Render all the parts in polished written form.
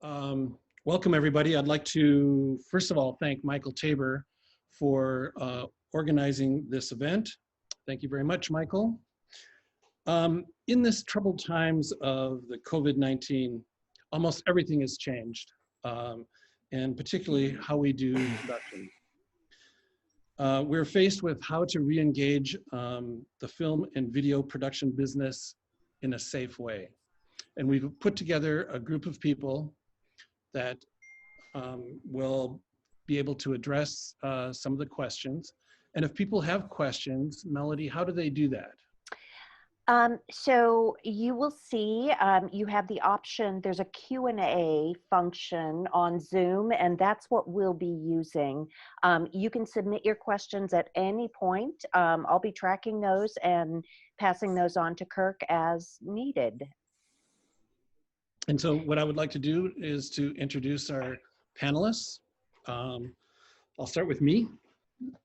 Welcome everybody. I'd like to, first of all, thank Michael Tabor for organizing this event. Thank you very much, Michael. In this troubled times of the COVID-19, almost everything has changed, and particularly how we do production. We're faced with how to re-engage the film and video production business in a safe way. And we've put together a group of people that will be able to address some of the questions. And if people have questions, Melody, how do they do that? So you will see, you have the option, there's a Q&A function on Zoom, and that's what we'll be using. You can submit your questions at any point. I'll be tracking those and passing those on to Kirk as needed. And so what I would like to do is to introduce our panelists. I'll start with me,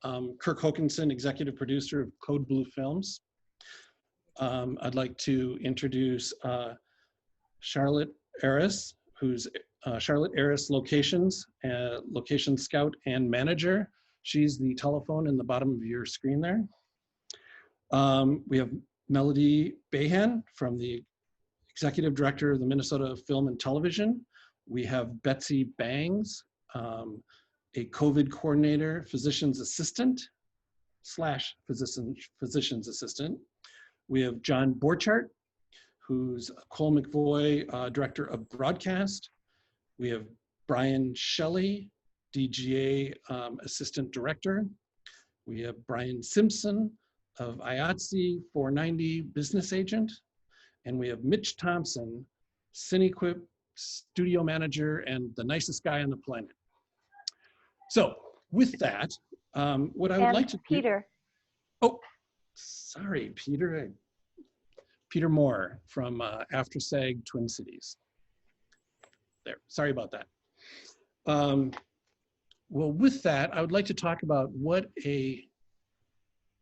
Kirk Hokanson, executive producer of Code Blue Films. I'd like to introduce Charlotte Aris, who's Charlotte Aris Locations, location scout and manager. She's the telephone in the bottom of your screen there. We have Melody Bahan from the executive director of the Minnesota Film and Television. We have Betsy Bangs, a COVID coordinator, physician's assistant / physician's assistant. We have John Borchardt, who's Cole McVoy, director of broadcast. We have Brian Shelley, DGA assistant director. We have Brian Simpson of IATSE 490 business agent. And we have Mitch Thompson, Cinequip studio manager and the nicest guy on the planet. So with that, what I would like to Peter. Oh, sorry, Peter. Peter Moore from After SAG Twin Cities. There, sorry about that. Well, with that, I would like to talk about what a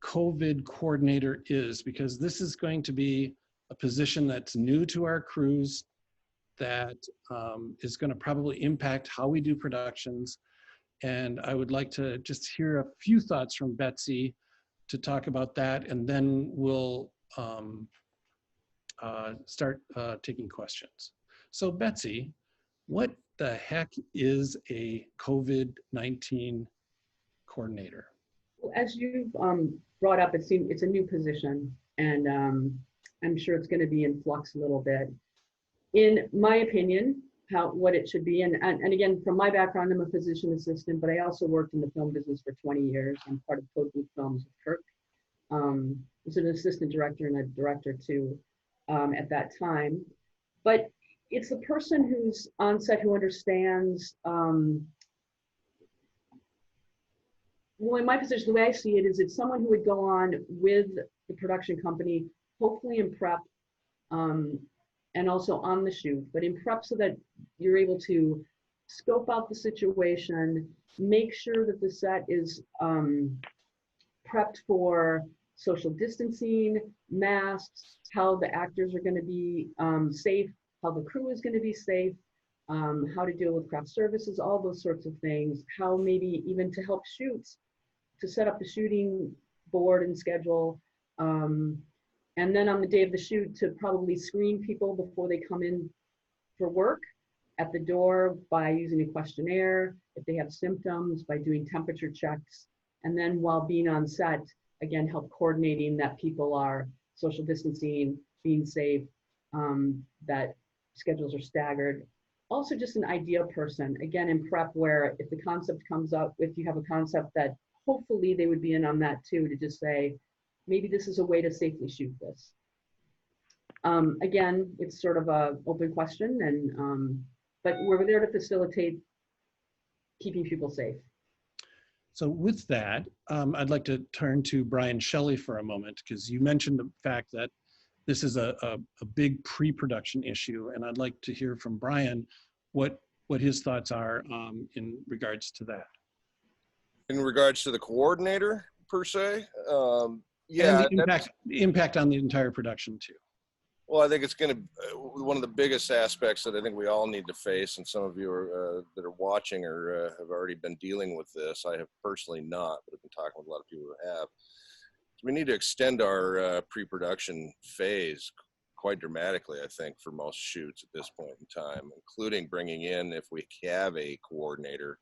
COVID coordinator is, because this is going to be a position that's new to our crews, that is going to probably impact how we do productions. And I would like to just hear a few thoughts from Betsy to talk about that, and then we'll start taking questions. So Betsy, what the heck is a COVID-19 coordinator? Well, as you've brought up, it's a new position, and I'm sure it's going to be in flux a little bit. In my opinion, what it should be, and again, from my background, I'm a physician assistant, but I also worked in the film business for 20 years. I'm part of Code Blue Films with Kirk. I was an assistant director and a director too at that time. But it's the person who's on set who understands, well, in my position, the way I see it is it's someone who would go on with the production company, hopefully in prep, and also on the shoot, but in prep so that you're able to scope out the situation, make sure that the set is prepped for social distancing, masks, how the actors are going to be safe, how the crew is going to be safe, how to deal with craft services, all those sorts of things, how maybe even to help shoots, to set up the shooting board and schedule, and then on the day of the shoot to probably screen people before they come in for work at the door by using a questionnaire, if they have symptoms, by doing temperature checks, and then while being on set, again, help coordinating that people are social distancing, being safe, that schedules are staggered. Also just an idea person, again, in prep where if the concept comes up, if you have a concept that hopefully they would be in on that too, to just say, maybe this is a way to safely shoot this. Again, it's sort of an open question, and but we're there to facilitate keeping people safe. So with that, I'd like to turn to Brian Shelley for a moment, because you mentioned the fact that this is a big pre-production issue, and I'd like to hear from Brian what his thoughts are in regards to that. In regards to the coordinator, per se? Yeah. And the impact on the entire production too. Well, I think it's going to one of the biggest aspects that I think we all need to face, and some of you are, that are watching or have already been dealing with this. I have personally not, but I've been talking with a lot of people who have. We need to extend our pre-production phase quite dramatically, I think, for most shoots at this point in time, including bringing in, if we have a coordinator,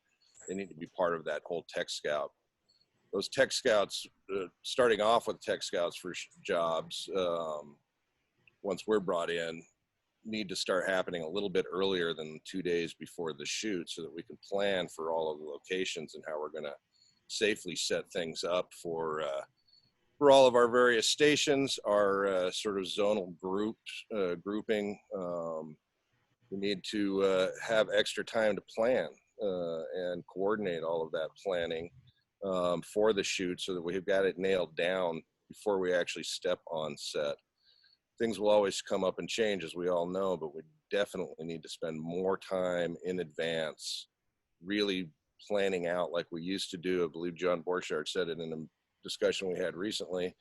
they need to be part of that whole tech scout. Those tech scouts, starting off with tech scouts for jobs, once we're brought in, need to start happening a little bit earlier than 2 days before the shoot, so that we can plan for all of the locations and how we're going to safely set things up for all of our various stations, our sort of zonal grouping. We need to have extra time to plan and coordinate all of that planning for the shoot, so that we've got it nailed down before we actually step on set. Things will always come up and change, as we all know, but we definitely need to spend more time in advance really planning out like we used to do. I believe John Borchardt said it in a discussion we had recently,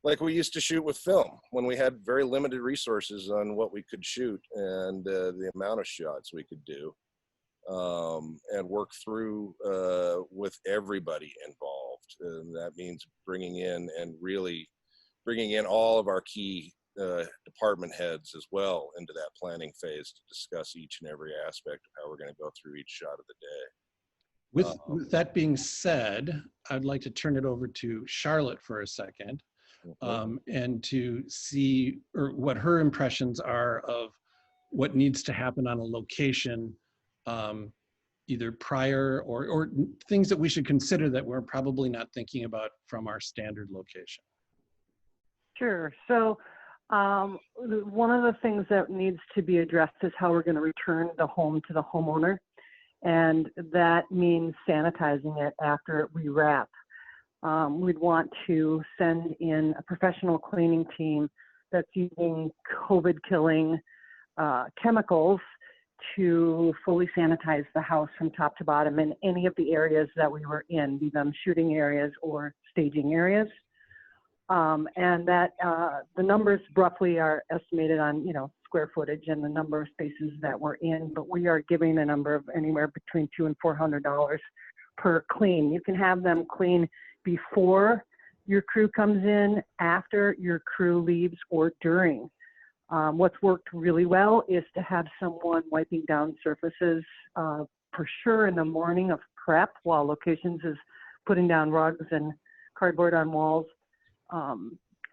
like we used to shoot with film when we had very limited resources on what we could shoot and the amount of shots we could do, and work through with everybody involved. And that means bringing in all of our key department heads as well into that planning phase to discuss each and every aspect of how we're going to go through each shot of the day. With that being said, I'd like to turn it over to Charlotte for a second, and to see what her impressions are of what needs to happen on a location, either prior or things that we should consider that we're probably not thinking about from our standard location. Sure. So one of the things that needs to be addressed is how we're going to return the home to the homeowner. And that means sanitizing it after we wrap. We'd want to send in a professional cleaning team that's using COVID-killing chemicals to fully sanitize the house from top to bottom in any of the areas that we were in, be them shooting areas or staging areas. And that the numbers roughly are estimated on, square footage and the number of spaces that we're in, but we are giving a number of anywhere between $200 and $400 per clean. You can have them clean before your crew comes in, after your crew leaves, or during. What's worked really well is to have someone wiping down surfaces for sure in the morning of prep, while locations is putting down rugs and cardboard on walls.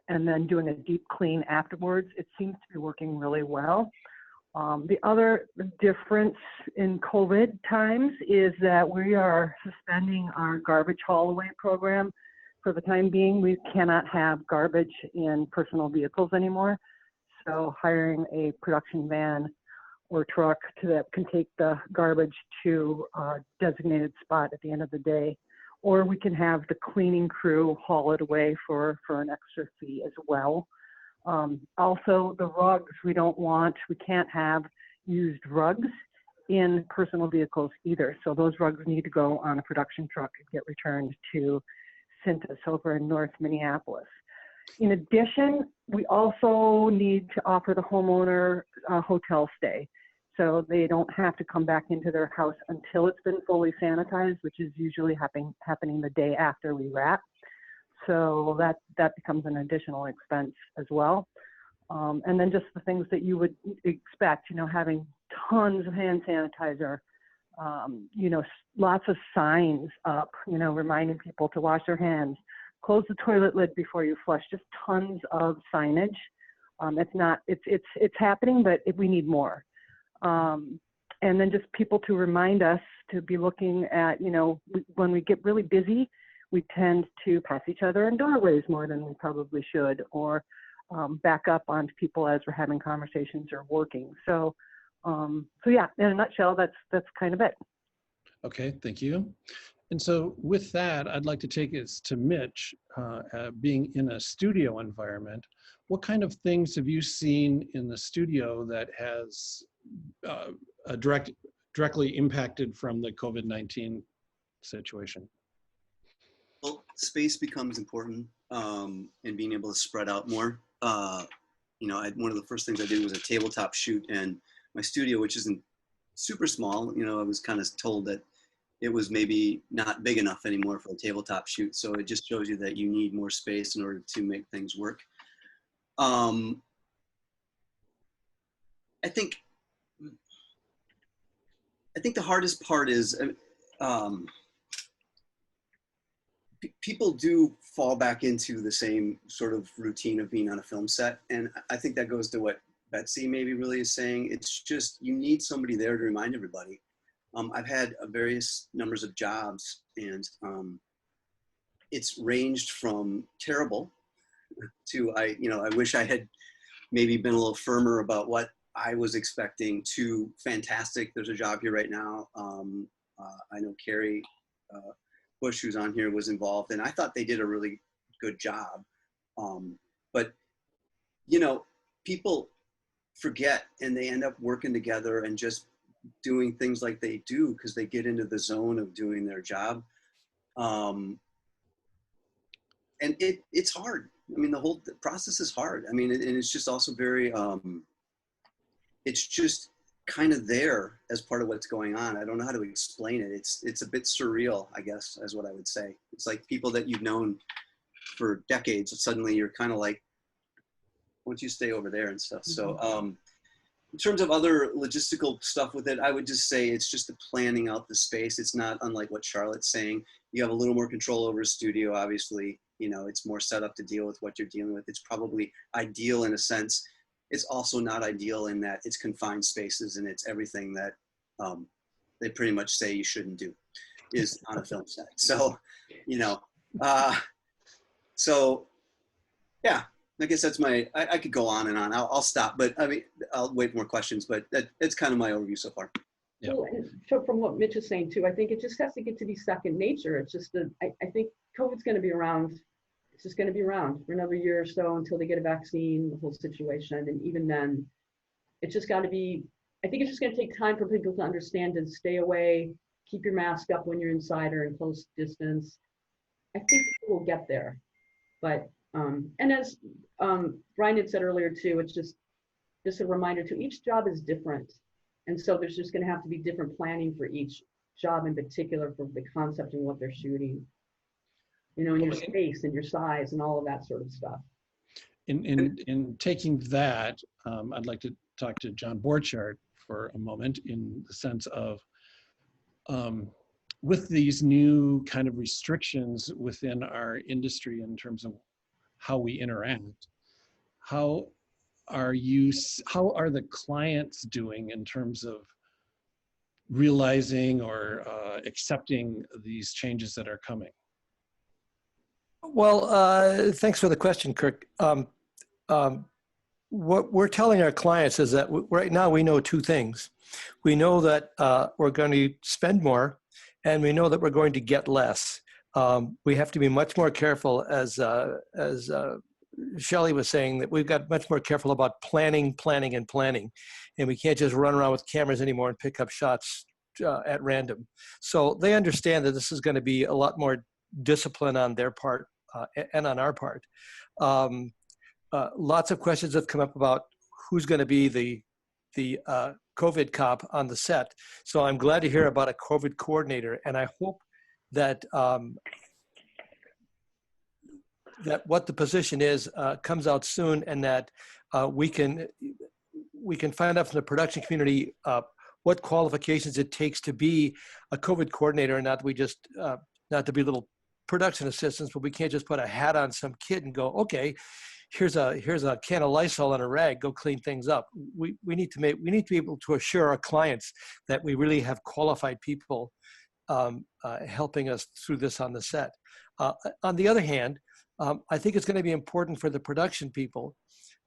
And then doing a deep clean afterwards. It seems to be working really well. The other difference in COVID times is that we are suspending our garbage haul away program. For the time being, we cannot have garbage in personal vehicles anymore. So hiring a production van or truck that can take the garbage to a designated spot at the end of the day. Or we can have the cleaning crew haul it away for an extra fee as well. Also, the rugs, we can't have used rugs in personal vehicles either. So those rugs need to go on a production truck and get returned to Cintas over in North Minneapolis. In addition, we also need to offer the homeowner a hotel stay. So they don't have to come back into their house until it's been fully sanitized, which is usually happening the day after we wrap. So that becomes an additional expense as well. And then just the things that you would expect, having tons of hand sanitizer, lots of signs up, reminding people to wash their hands, close the toilet lid before you flush, just tons of signage. It's happening, but we need more. And then just people to remind us to be looking at, when we get really busy, we tend to pass each other in doorways more than we probably should, or back up onto people as we're having conversations or working. So yeah, in a nutshell, that's kind of it. Okay, thank you. And so with that, I'd like to take us to Mitch, being in a studio environment. What kind of things have you seen in the studio that has directly impacted from the COVID-19 situation? Well, space becomes important, and being able to spread out more. you know, one of the first things I did was a tabletop shoot, and my studio, which isn't super small, you know, I was kind of told that it was maybe not big enough anymore for a tabletop shoot. So it just shows you that you need more space in order to make things work. I think the hardest part is people do fall back into the same sort of routine of being on a film set. And I think that goes to what Betsy maybe really is saying. It's just, you need somebody there to remind everybody. I've had various numbers of jobs, and it's ranged from terrible to, I wish I had maybe been a little firmer about what I was expecting, to fantastic. There's a job here right now. I know Carrie Bush, who's on here, was involved, and I thought they did a really good job. But, you know, people forget, and they end up working together and just doing things like they do because they get into the zone of doing their job. And it's hard. I mean, the process is hard. I mean, and it's just also very, it's just kind of there as part of what's going on. I don't know how to explain it. It's a bit surreal, I guess, is what I would say. It's like people that you've known for decades, suddenly you're kind of like, why don't you stay over there and stuff. So in terms of other logistical stuff with it, I would just say it's just the planning out the space. It's not unlike what Charlotte's saying. You have a little more control over a studio, obviously. You know, it's more set up to deal with what you're dealing with. It's probably ideal in a sense. It's also not ideal in that it's confined spaces, and it's everything that they pretty much say you shouldn't do is on a film set. So, you know, so yeah, I guess that's I could go on and on. I'll stop, but I mean, I'll wait for more questions, but that's kind of my overview so far. Yeah. Well, and so from what Mitch is saying too, I think it just has to get to be second nature. It's just I think COVID's going to be around. It's just going to be around for another year or so until they get a vaccine, the whole situation. And even then, it's just got to be, I think it's just going to take time for people to understand to stay away, keep your mask up when you're inside or in close distance. I think people will get there. But, and as Brian had said earlier too, it's just a reminder too, each job is different. And so there's just going to have to be different planning for each job in particular for the concept and what they're shooting. You know, in your space and your size and all of that sort of stuff. In taking that, I'd like to talk to John Borchardt for a moment, in the sense of, with these new kind of restrictions within our industry in terms of how we interact, how are the clients doing in terms of realizing or accepting these changes that are coming? Well, thanks for the question, Kirk. What we're telling our clients is that right now we know two things. We know that we're going to spend more, and we know that we're going to get less. We have to be much more careful, as Shelley was saying, that we've got much more careful about planning, and we can't just run around with cameras anymore and pick up shots at random. So they understand that this is going to be a lot more discipline on their part and on our part. Lots of questions have come up about who's going to be the COVID cop on the set. So I'm glad to hear about a COVID coordinator, and I hope that that what the position is comes out soon, and that we can find out from the production community what qualifications it takes to be a COVID coordinator, and not that we just not to be little production assistants, but we can't just put a hat on some kid and go, okay, here's a can of Lysol and a rag, go clean things up. We need to be able to assure our clients that we really have qualified people helping us through this on the set. On the other hand, I think it's going to be important for the production people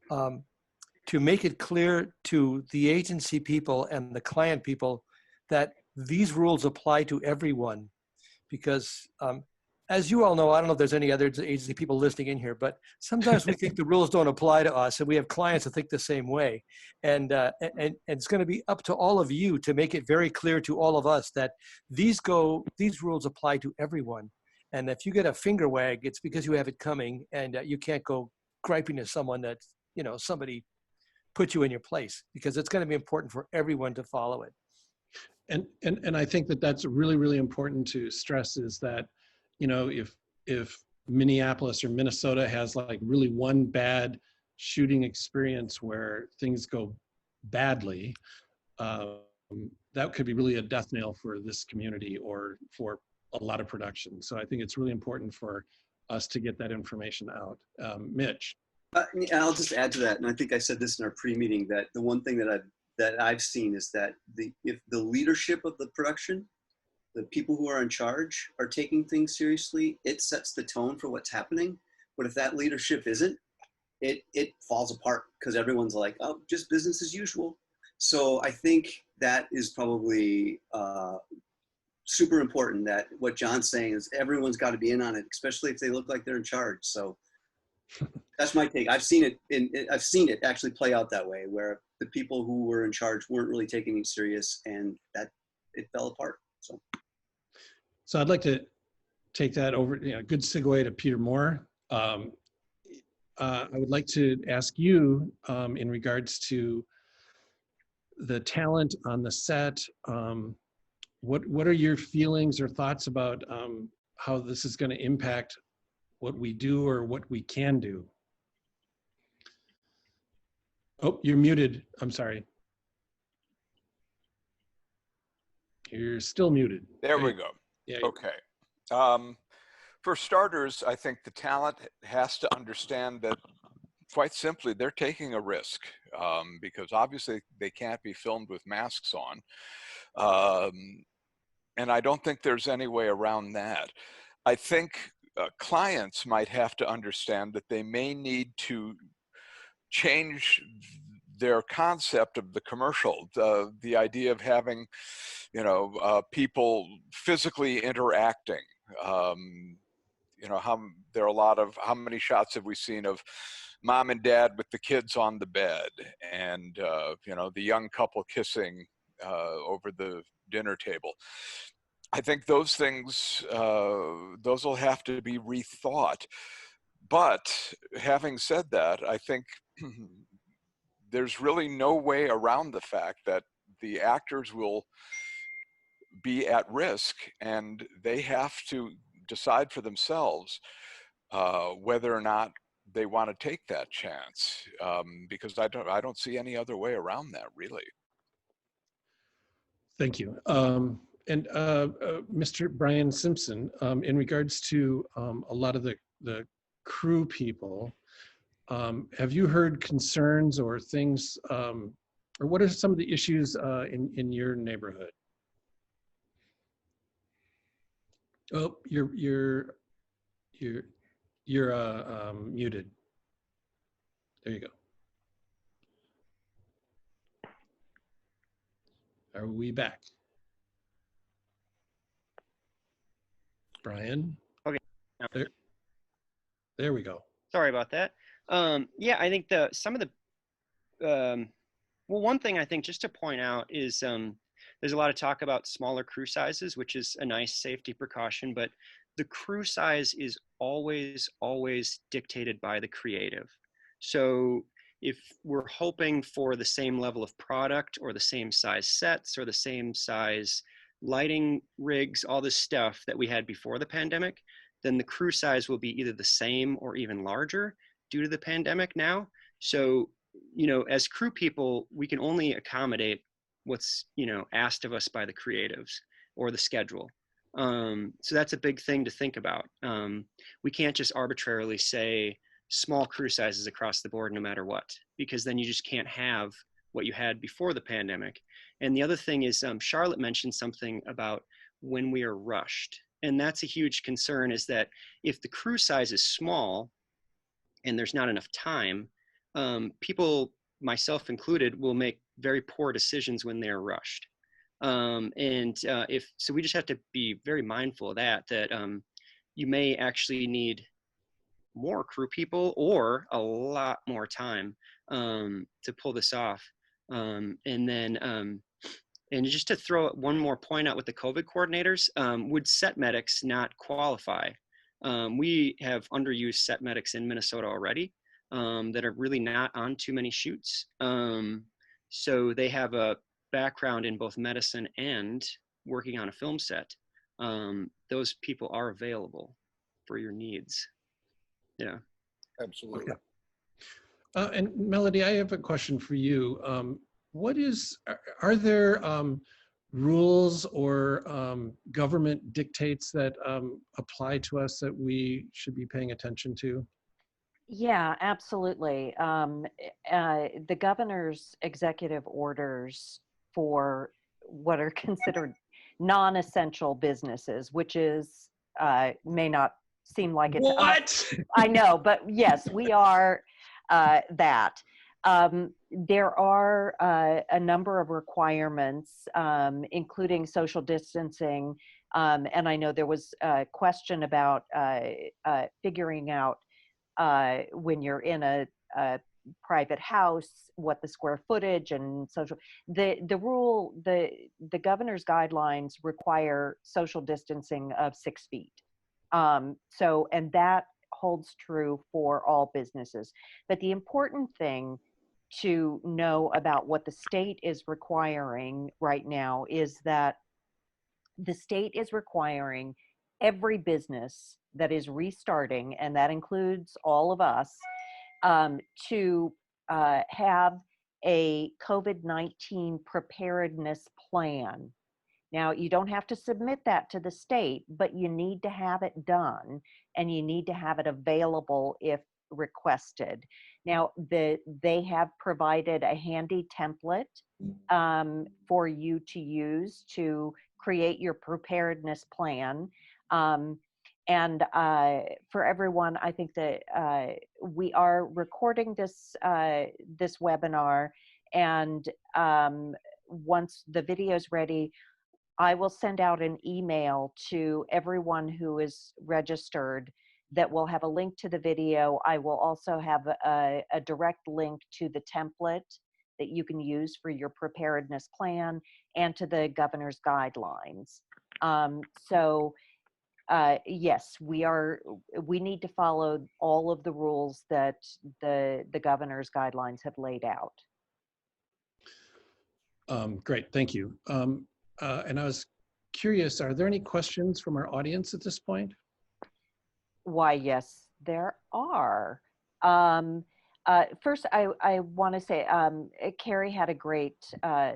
to make it clear to the agency people and the client people that these rules apply to everyone, because as you all know, I don't know if there's any other agency people listening in here, but sometimes we think the rules don't apply to us, and we have clients that think the same way. And it's going to be up to all of you to make it very clear to all of us that these rules apply to everyone. And if you get a finger wag, it's because you have it coming, and you can't go griping to someone that somebody put you in your place, because it's going to be important for everyone to follow it. And I think that that's really, really important to stress, is that, if Minneapolis or Minnesota has like really one bad shooting experience where things go badly, that could be really a death knell for this community or for a lot of production. So I think it's really important for us to get that information out. Mitch. Yeah, I'll just add to that, and I think I said this in our pre-meeting, that the one thing that I've seen is that if the leadership of the production, the people who are in charge, are taking things seriously, it sets the tone for what's happening. But if that leadership isn't, it falls apart, because everyone's like, oh, just business as usual. So I think that is probably super important, that what John's saying is everyone's got to be in on it, especially if they look like they're in charge. So that's my take. I've seen it actually play out that way, where the people who were in charge weren't really taking it serious, and that it fell apart. So I'd like to take that over. Good segue to Peter Moore. I would like to ask you in regards to the talent on the set. What are your feelings or thoughts about how this is going to impact what we do or what we can do? Oh, you're muted. I'm sorry. You're still muted. There we go. Yeah. Okay. For starters, I think the talent has to understand that, quite simply, they're taking a risk, because obviously they can't be filmed with masks on. And I don't think there's any way around that. I think clients might have to understand that they may need to change their concept of the commercial, the idea of having, people physically interacting. There are a lot of, how many shots have we seen of mom and dad with the kids on the bed, and the young couple kissing over the dinner table? I think those things, those will have to be rethought. But having said that, I think there's really no way around the fact that the actors will be at risk, and they have to decide for themselves whether or not they want to take that chance, because I don't see any other way around that, really. Thank you. And Mr. Brian Simpson, in regards to a lot of the crew people, have you heard concerns or things, or what are some of the issues in your neighborhood? Oh, you're muted. There you go. Are we back? Brian? Okay. There we go. Sorry about that. Yeah, I think one thing I think just to point out is there's a lot of talk about smaller crew sizes, which is a nice safety precaution, but the crew size is always dictated by the creative. So if we're hoping for the same level of product or the same size sets or the same size lighting rigs, all this stuff that we had before the pandemic, then the crew size will be either the same or even larger due to the pandemic now. So, as crew people, we can only accommodate what's, asked of us by the creatives or the schedule. So that's a big thing to think about. We can't just arbitrarily say small crew sizes across the board no matter what, because then you just can't have what you had before the pandemic. And the other thing is, Charlotte mentioned something about when we are rushed. And that's a huge concern, is that if the crew size is small and there's not enough time, people, myself included, will make very poor decisions when they're rushed. So we just have to be very mindful of that you may actually need more crew people or a lot more time to pull this off. And just to throw one more point out with the COVID coordinators, would set medics not qualify? We have underused set medics in Minnesota already. that are really not on too many shoots. So they have a background in both medicine and working on a film set. Those people are available for your needs. Yeah. Absolutely. Okay. And Melody, I have a question for you. Are there rules or government dictates that apply to us that we should be paying attention to? Yeah, absolutely. The governor's executive orders for what are considered non-essential businesses, which is may not seem like it's what? I know, but yes, we are that. There are a number of requirements, including social distancing, and I know there was a question about figuring out when you're in a private house, what the square footage and social, the governor's guidelines require social distancing of 6 feet. So, and that holds true for all businesses. But the important thing to know about what the state is requiring right now is that the state is requiring every business that is restarting, and that includes all of us, to have a COVID-19 preparedness plan. Now, you don't have to submit that to the state, but you need to have it done, and you need to have it available if requested. Now, they have provided a handy template for you to use to create your preparedness plan. And for everyone, I think that we are recording this this webinar, and once the video is ready, I will send out an email to everyone who is registered that will have a link to the video. I will also have a direct link to the template that you can use for your preparedness plan and to the governor's guidelines. Yes, we need to follow all of the rules that the governor's guidelines have laid out. Great, thank you. And I was curious, are there any questions from our audience at this point? Why, yes, there are. First, I want to say, Carrie had a great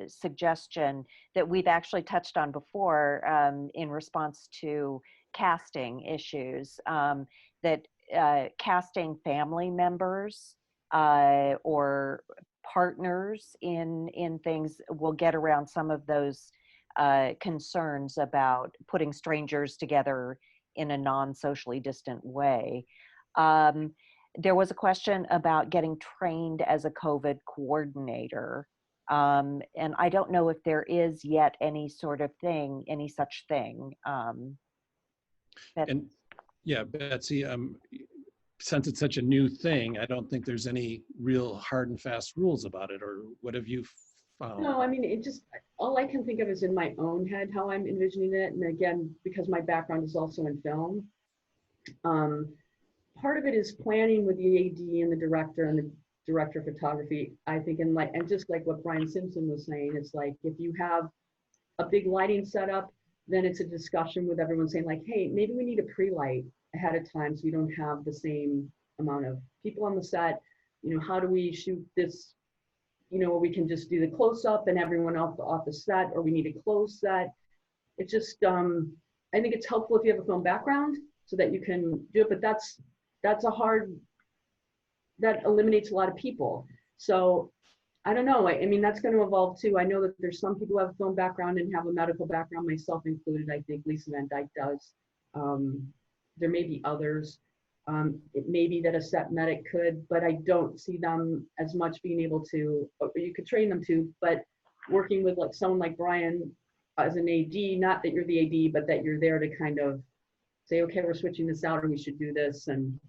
suggestion that we've actually touched on before in response to casting issues, that casting family members or partners in things will get around some of those concerns about putting strangers together in a non-socially distant way. There was a question about getting trained as a COVID coordinator. And I don't know if there is yet any sort of thing, any such thing. And yeah, Betsy, since it's such a new thing, I don't think there's any real hard and fast rules about it, or what have you found? No, I mean, it just, all I can think of is in my own head, how I'm envisioning it. And again, because my background is also in film, part of it is planning with the AD and the director of photography, I think, and just like what Brian Simpson was saying, it's like, if you have a big lighting setup, then it's a discussion with everyone saying like, hey, maybe we need a pre-light ahead of time so we don't have the same amount of people on the set. You know, how do we shoot this? You know, we can just do the close-up and everyone off the set, or we need a close set. It's just, I think it's helpful if you have a film background so that you can do it, but that's a hard, that eliminates a lot of people. So I don't know, I mean, that's going to evolve too. I know that there's some people who have a film background and have a medical background, myself included. I think Lisa Van Dyke does. There may be others. It may be that a set medic could, but I don't see them as much being able to, you could train them to, but working with like someone like Brian as an AD, not that you're the AD, but that you're there to kind of say, okay, we're switching this out and we should do this. And,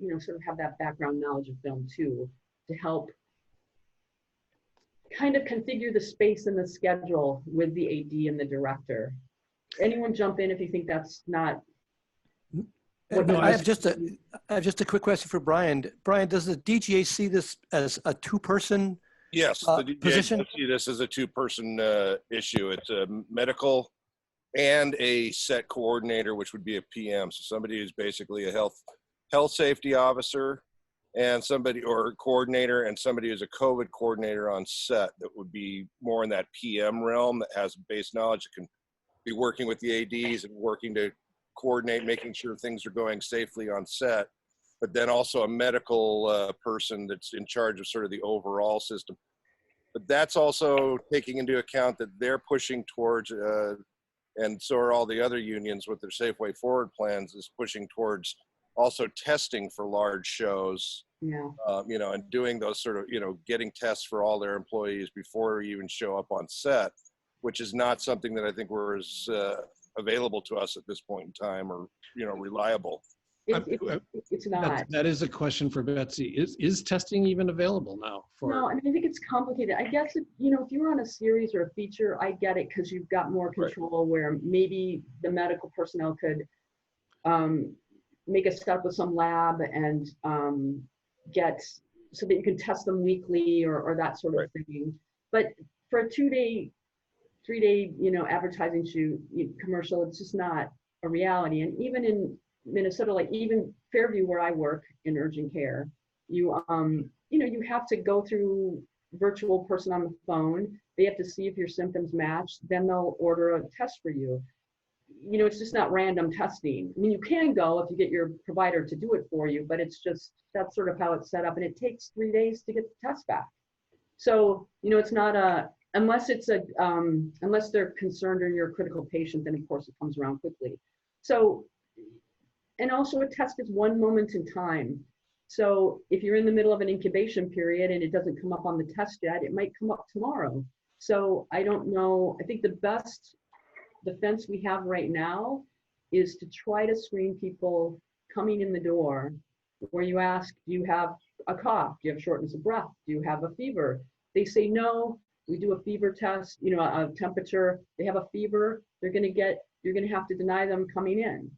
you know, sort of have that background knowledge of film too, to help kind of configure the space and the schedule with the AD and the director. Anyone jump in if you think that's not. No, I have just a quick question for Brian. Brian, does the DGA see this as a two-person Yes, the DGA position? does see this as a two-person issue. It's a medical and a set coordinator, which would be a PM. So somebody who's basically a health safety officer and somebody, or coordinator, and somebody who's a COVID coordinator on set that would be more in that PM realm, that has base knowledge, that can be working with the ADs and working to coordinate, making sure things are going safely on set, but then also a medical person that's in charge of sort of the overall system. But that's also taking into account that they're pushing towards, and so are all the other unions with their Safe Way Forward plans, is pushing towards also testing for large shows, Yeah. you know, and doing those sort of, you know, getting tests for all their employees before you even show up on set, which is not something that I think was available to us at this point in time, or, you know, reliable. It's not. That is a question for Betsy. Is testing even available now? No, I mean, I think it's complicated. I guess, if you're on a series or a feature, I get it, because you've got more control, where maybe the medical personnel could make a step with some lab and get, so that you can test them weekly or that sort of thing. But for a 2-day, 3-day, advertising shoot, commercial, it's just not a reality. And even in Minnesota, like even Fairview, where I work in urgent care, you have to go through virtual person on the phone. They have to see if your symptoms match. Then they'll order a test for you. It's just not random testing. I mean, you can go if you get your provider to do it for you, but it's just, that's sort of how it's set up. And it takes 3 days to get the test back. So, it's not unless they're concerned or you're a critical patient, then of course it comes around quickly. So, and also a test is one moment in time. So if you're in the middle of an incubation period and it doesn't come up on the test yet, it might come up tomorrow. So I don't know. I think the best defense we have right now is to try to screen people coming in the door, where you ask, do you have a cough? Do you have shortness of breath? Do you have a fever? They say no. We do a fever test, a temperature. They have a fever. You're going to have to deny them coming in.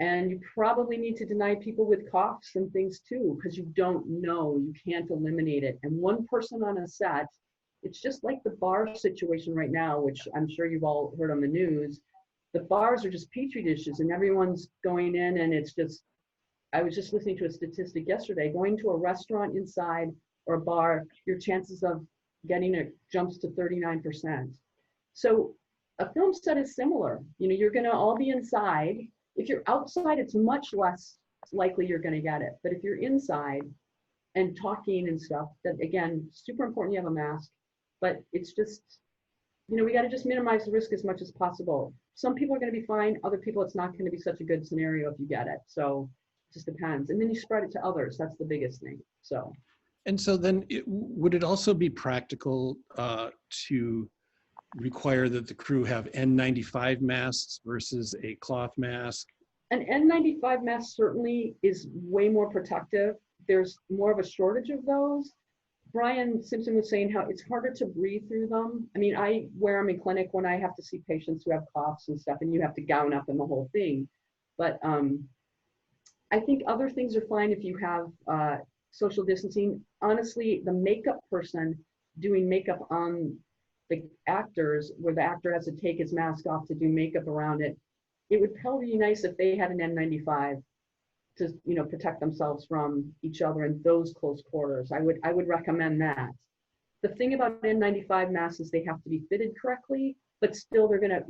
And you probably need to deny people with coughs and things too, because you don't know, you can't eliminate it. And one person on a set, it's just like the bar situation right now, which I'm sure you've all heard on the news. The bars are just petri dishes and everyone's going in, and it's just, I was just listening to a statistic yesterday, going to a restaurant inside or a bar, your chances of getting it jumps to 39%. So a film set is similar. You're gonna all be inside. If you're outside, it's much less likely you're going to get it. But if you're inside and talking and stuff, that again, super important you have a mask. But it's just, we got to just minimize the risk as much as possible. Some people are going to be fine. Other people, it's not going to be such a good scenario if you get it. So it just depends. And then you spread it to others. That's the biggest thing. So. And so then would it also be practical to require that the crew have N95 masks versus a cloth mask? An N95 mask certainly is way more protective. There's more of a shortage of those. Brian Simpson was saying how it's harder to breathe through them. I mean, I wear them in clinic when I have to see patients who have coughs and stuff, and you have to gown up and the whole thing. But I think other things are fine if you have social distancing. Honestly, the makeup person doing makeup on the actors, where the actor has to take his mask off to do makeup around it, it would probably be nice if they had an N95 to protect themselves from each other in those close quarters. I would recommend that. The thing about N95 masks is they have to be fitted correctly, but still they're gonna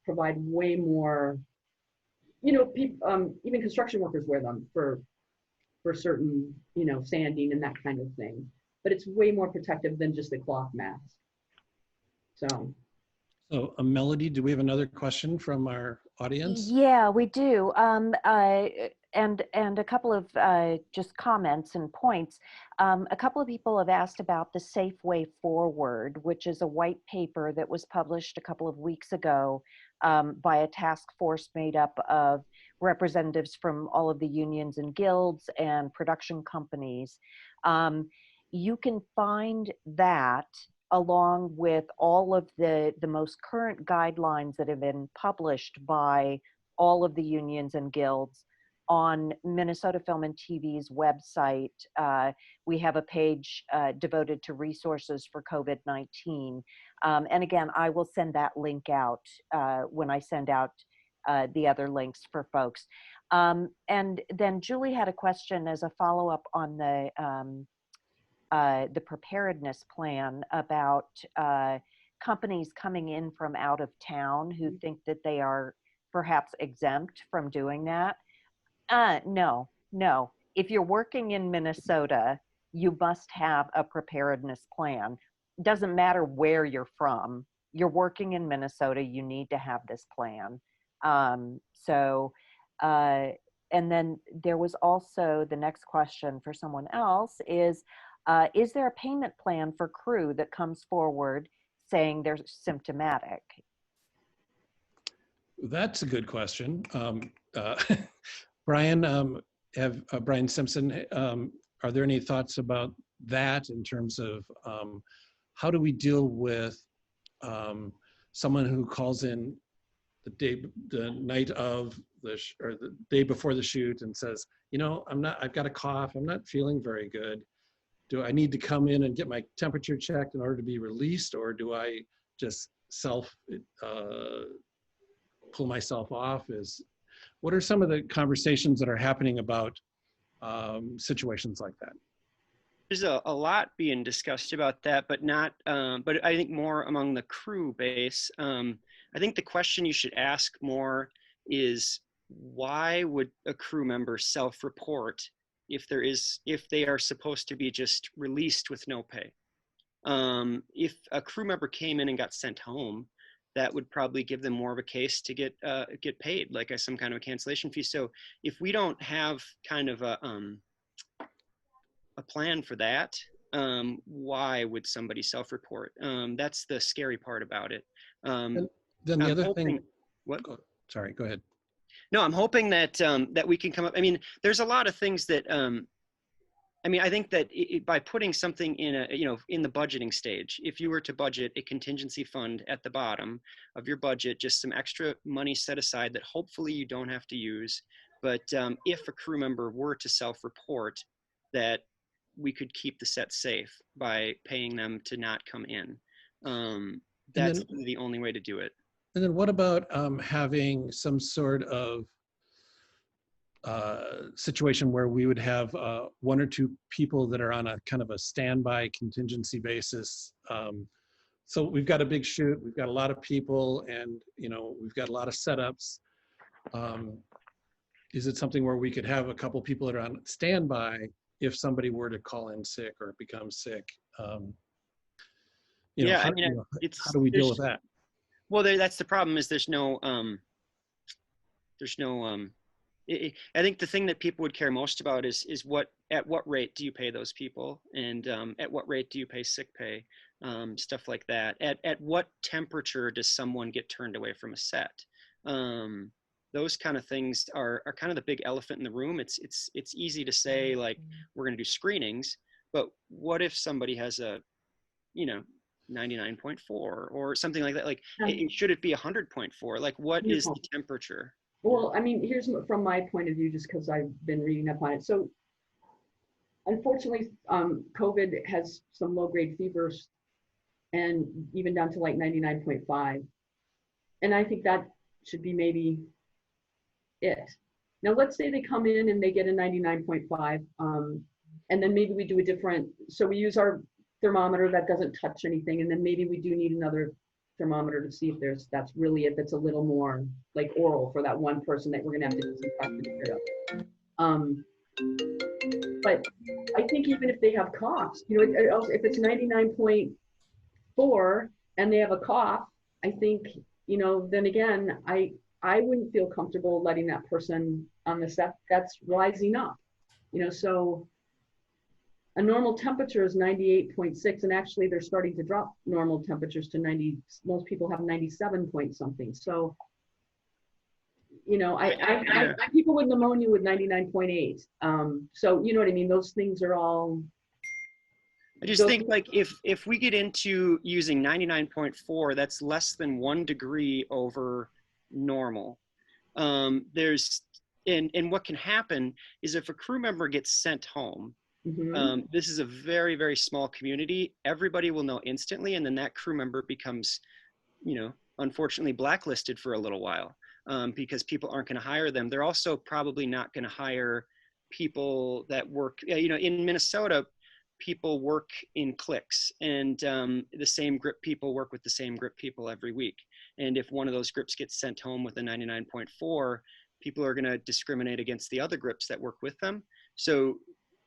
provide way more. Even construction workers wear them for certain sanding and that kind of thing, but it's way more protective than just a cloth mask. So Melody, do we have another question from our audience? Yeah, we do. And a couple of just comments and points. A couple of people have asked about the Safe Way Forward, which is a white paper that was published a couple of weeks ago by a task force made up of representatives from all of the unions and guilds and production companies. You can find that along with all of the most current guidelines that have been published by all of the unions and guilds. On Minnesota Film and TV's website, we have a page devoted to resources for COVID-19. And again, I will send that link out when I send out the other links for folks. And then Julie had a question as a follow-up on the preparedness plan about companies coming in from out of town who think that they are perhaps exempt from doing that. No. If you're working in Minnesota, you must have a preparedness plan. Doesn't matter where you're from. You're working in Minnesota, you need to have this plan. And then there was also the next question for someone else is there a payment plan for crew that comes forward saying they're symptomatic? That's a good question. Brian, Brian Simpson, are there any thoughts about that in terms of how do we deal with someone who calls in the night of or the day before the shoot and says, you know, I've got a cough, I'm not feeling very good. Do I need to come in and get my temperature checked in order to be released, or do I just pull myself off? What are some of the conversations that are happening about situations like that? There's a lot being discussed about that, but but I think more among the crew base. I think the question you should ask more is, why would a crew member self-report if they are supposed to be just released with no pay? If a crew member came in and got sent home, that would probably give them more of a case to get paid, like some kind of a cancellation fee. So if we don't have kind of a plan for that, why would somebody self-report? That's the scary part about it. And then the other thing. What? Sorry, go ahead. No, I'm hoping that that we can come up. I mean, there's a lot of things that. I mean, I think that by putting something in in the budgeting stage, if you were to budget a contingency fund at the bottom of your budget, just some extra money set aside that hopefully you don't have to use. But if a crew member were to self-report, that we could keep the set safe by paying them to not come in. That's the only way to do it. And then what about having some sort of situation where we would have one or two people that are on a kind of a standby contingency basis. So we've got a big shoot, we've got a lot of people, and we've got a lot of setups. Is it something where we could have a couple people that are on standby if somebody were to call in sick or become sick? How do we deal with that? Well, that's the problem. Is there's no I think the thing that people would care most about is at what rate do you pay those people, and at what rate do you pay sick pay, stuff like that. At what temperature does someone get turned away from a set? Those kind of things are kind of the big elephant in the room. It's easy to say, like, we're going to do screenings, but what if somebody has a 99.4 or something like that? Like, should it be 100.4? Like, what is the temperature? Well, I mean, here's from my point of view, just because I've been reading up on it. So unfortunately, COVID has some low-grade fevers, and even down to like 99.5. And I think that should be maybe it. Now, let's say they come in and they get a 99.5, and then maybe we do a different, so we use our thermometer that doesn't touch anything, and then maybe we do need another thermometer to see if that's really it, that's a little more like oral for that one person that we're gonna have to disinfect and get rid of. But I think even if they have coughs, if it's 99.4 and they have a cough, I think, then again, I wouldn't feel comfortable letting that person on the set that's rising up, so a normal temperature is 98.6, and actually they're starting to drop normal temperatures to 90. Most people have 97 point something. So, I people with pneumonia with 99.8. So you know what I mean? Those things are all. I just think, like, if we get into using 99.4, that's less than 1 degree over normal. And what can happen is if a crew member gets sent home, this is a very, very small community. Everybody will know instantly, and then that crew member becomes, unfortunately blacklisted for a little while, because people aren't going to hire them. They're also probably not going to hire people that work, in Minnesota, people work in cliques, and the same grip people work with the same grip people every week. And if one of those grips gets sent home with a 99.4, people are going to discriminate against the other grips that work with them. So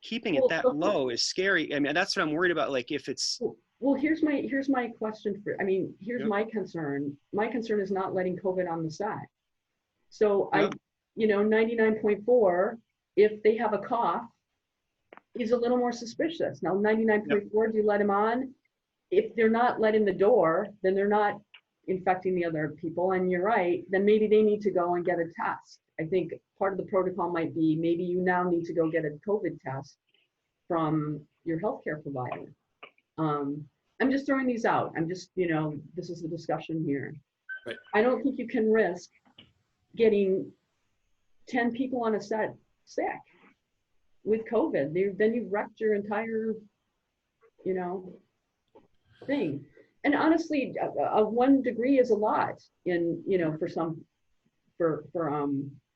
keeping it that low is scary. I mean, that's what I'm worried about. Like if it's, well, here's my question here's my concern. My concern is not letting COVID on the set. So 99.4, if they have a cough, is a little more suspicious. Now 99.4, do you let them on? If they're not let in the door, then they're not infecting the other people. And you're right, then maybe they need to go and get a test. I think part of the protocol might be maybe you now need to go get a COVID test from your healthcare provider. I'm just throwing these out. I'm just, this is the discussion here. Right. I don't think you can risk getting 10 people on a set sick with COVID. Then you've wrecked your entire, thing. And honestly, 1 degree is a lot in, for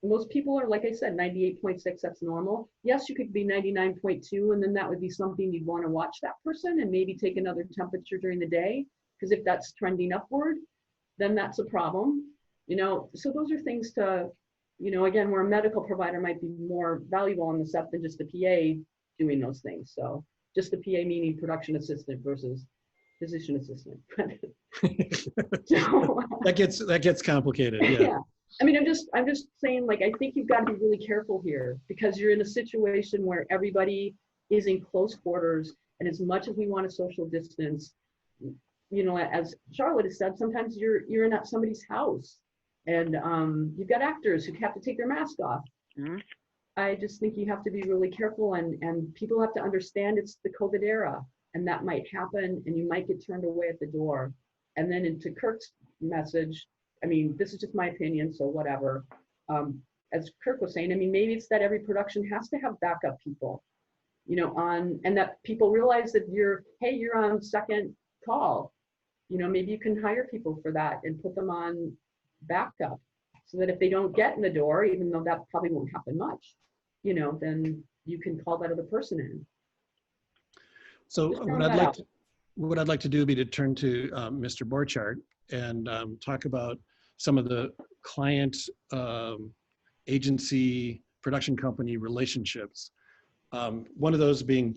most people are, like I said, 98.6, that's normal. Yes, you could be 99.2, and then that would be something you'd want to watch that person and maybe take another temperature during the day. Because if that's trending upward, then that's a problem. So those are things to, again, where a medical provider might be more valuable on the set than just the PA doing those things. So just the PA meaning production assistant versus physician assistant. So, that gets complicated. Yeah. I mean, I'm just saying, like, I think you've got to be really careful here because you're in a situation where everybody is in close quarters, and as much as we want to social distance, as Charlotte has said, sometimes you're in somebody's house, and you've got actors who have to take their mask off. I just think you have to be really careful, and people have to understand it's the COVID era, and that might happen, and you might get turned away at the door. And then into Kirk's message, I mean, this is just my opinion, so whatever. As Kirk was saying, I mean, maybe it's that every production has to have backup people, and that people realize that you're on second call. Maybe you can hire people for that and put them on backup so that if they don't get in the door, even though that probably won't happen much, then you can call that other person in. So what I'd like to do would be to turn to Mr. Borchardt and talk about some of the client agency production company relationships. One of those being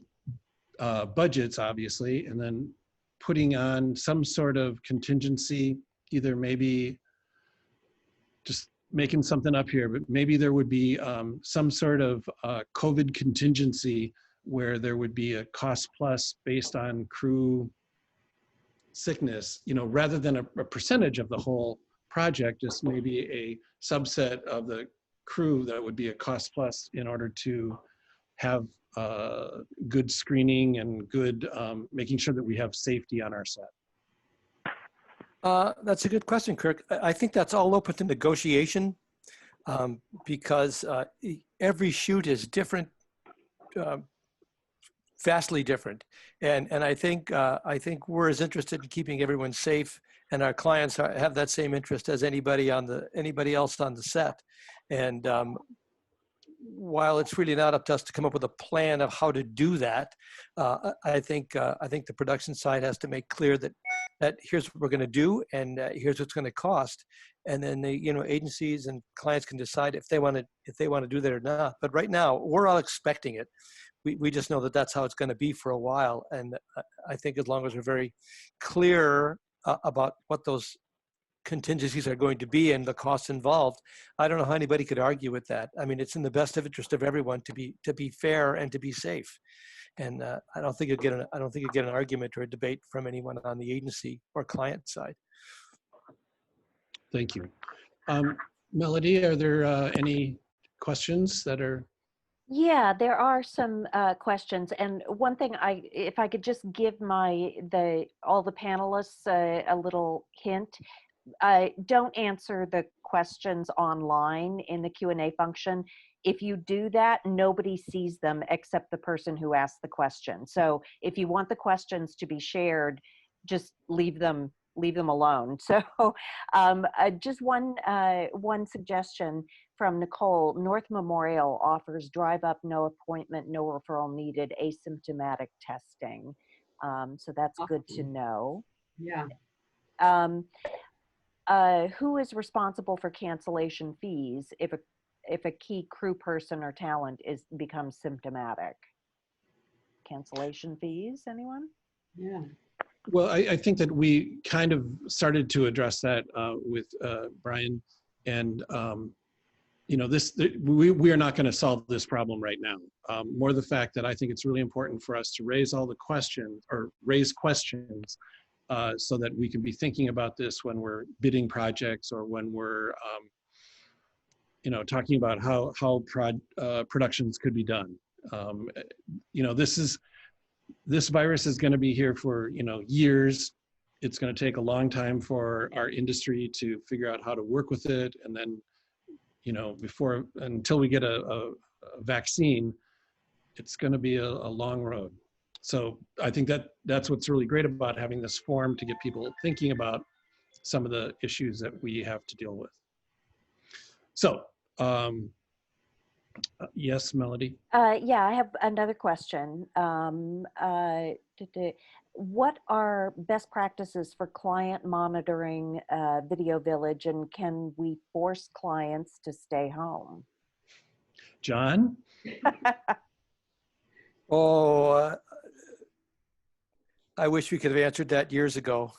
budgets, obviously, and then putting on some sort of contingency, either maybe just making something up here, but maybe there would be some sort of COVID contingency where there would be a cost plus based on crew sickness, rather than a percentage of the whole project, just maybe a subset of the crew that would be a cost plus in order to have good screening and good making sure that we have safety on our set. That's a good question, Kirk. I think that's all open to negotiation because every shoot is different, vastly different. And I think we're as interested in keeping everyone safe, and our clients have that same interest as anybody else on the set. And while it's really not up to us to come up with a plan of how to do that, I think the production side has to make clear that here's what we're going to do, and here's what's going to cost, and then the agencies and clients can decide if they want to do that or not. But right now, we're all expecting it. We just know that that's how it's going to be for a while, and I think as long as we're very clear about what those contingencies are going to be and the costs involved, I don't know how anybody could argue with that. I mean, it's in the best interest of everyone to be fair and to be safe. And I don't think you'll get an argument or a debate from anyone on the agency or client side. Thank you. Melody, are there any questions that are? Yeah, there are some questions, and one thing if I could just give all the panelists a little hint. don't answer the questions online in the Q&A function. If you do that, nobody sees them except the person who asked the question. So if you want the questions to be shared, just leave them alone. So just one suggestion from Nicole. North Memorial offers drive up, no appointment, no referral needed, asymptomatic testing. So that's good to know. Yeah. Who is responsible for cancellation fees if a key crew person or talent becomes symptomatic? Cancellation fees, anyone? Yeah. Well, I think that we kind of started to address that with Brian, and you know, we are not going to solve this problem right now. More the fact that I think it's really important for us to raise all the questions, or raise questions, so that we can be thinking about this when we're bidding projects, or when we're you know, talking about how productions could be done. You know, this virus is going to be here for, you know, years. It's going to take a long time for our industry to figure out how to work with it, and then, you know, until we get a vaccine, it's going to be a long road. So I think that's what's really great about having this forum, to get people thinking about some of the issues that we have to deal with. So yes, Melody. Yeah, I have another question. What are best practices for client monitoring Video Village, and can we force clients to stay home? John? Oh, I wish we could have answered that years ago.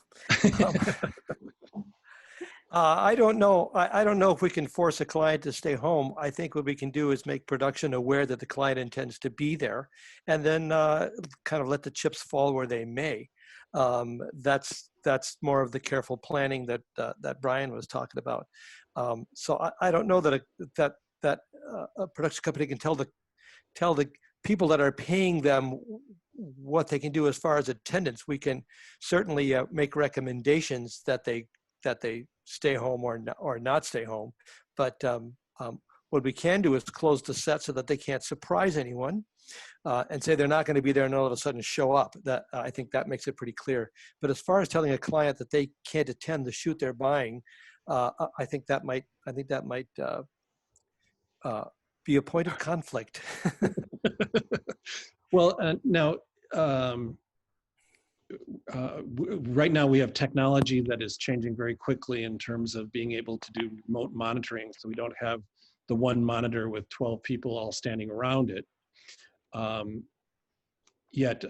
I don't know. I don't know if we can force a client to stay home. I think what we can do is make production aware that the client intends to be there, and then kind of let the chips fall where they may. That's more of the careful planning that Brian was talking about. So I don't know that a production company can tell the people that are paying them what they can do as far as attendance. We can certainly make recommendations that they stay home or not stay home. But what we can do is close the set so that they can't surprise anyone, and say they're not going to be there and all of a sudden show up. That I think that makes it pretty clear. But as far as telling a client that they can't attend the shoot they're buying, I think that might be a point of conflict. Well, now, right now we have technology that is changing very quickly in terms of being able to do remote monitoring. So we don't have the one monitor with 12 people all standing around it. Yet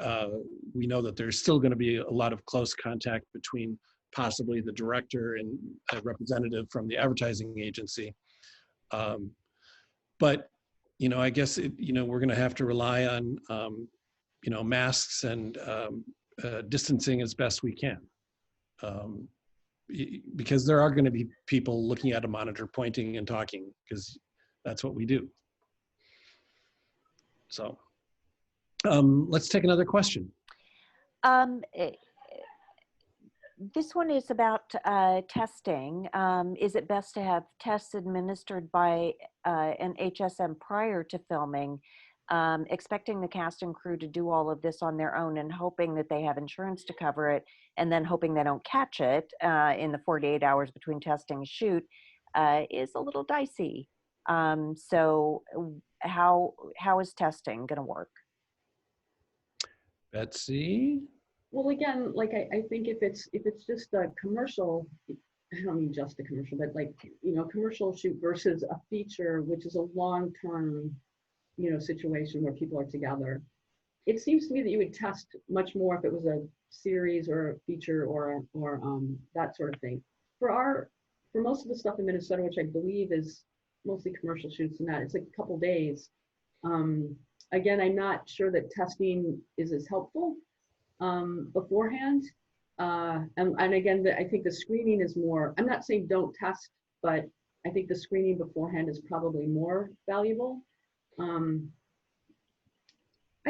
we know that there's still going to be a lot of close contact between possibly the director and a representative from the advertising agency. But, you know, I guess, you know, we're going to have to rely on, you know, masks and distancing as best we can. Because there are going to be people looking at a monitor, pointing and talking, because that's what we do. So let's take another question. This one is about testing. Is it best to have tests administered by an HSM prior to filming, expecting the cast and crew to do all of this on their own and hoping that they have insurance to cover it, and then hoping they don't catch it in the 48 hours between testing and shoot, is a little dicey. So how is testing going to work? Betsy? Well, again, like I think if it's just a commercial, I don't mean just a commercial, but like, you know, commercial shoot versus a feature, which is a long-term, you know, situation where people are together. It seems to me that you would test much more if it was a series or a feature or that sort of thing. For most of the stuff in Minnesota, which I believe is mostly commercial shoots and that, it's like a couple days. Again, I'm not sure that testing is as helpful beforehand. And again, I think the screening is more, I'm not saying don't test, but I think the screening beforehand is probably more valuable. I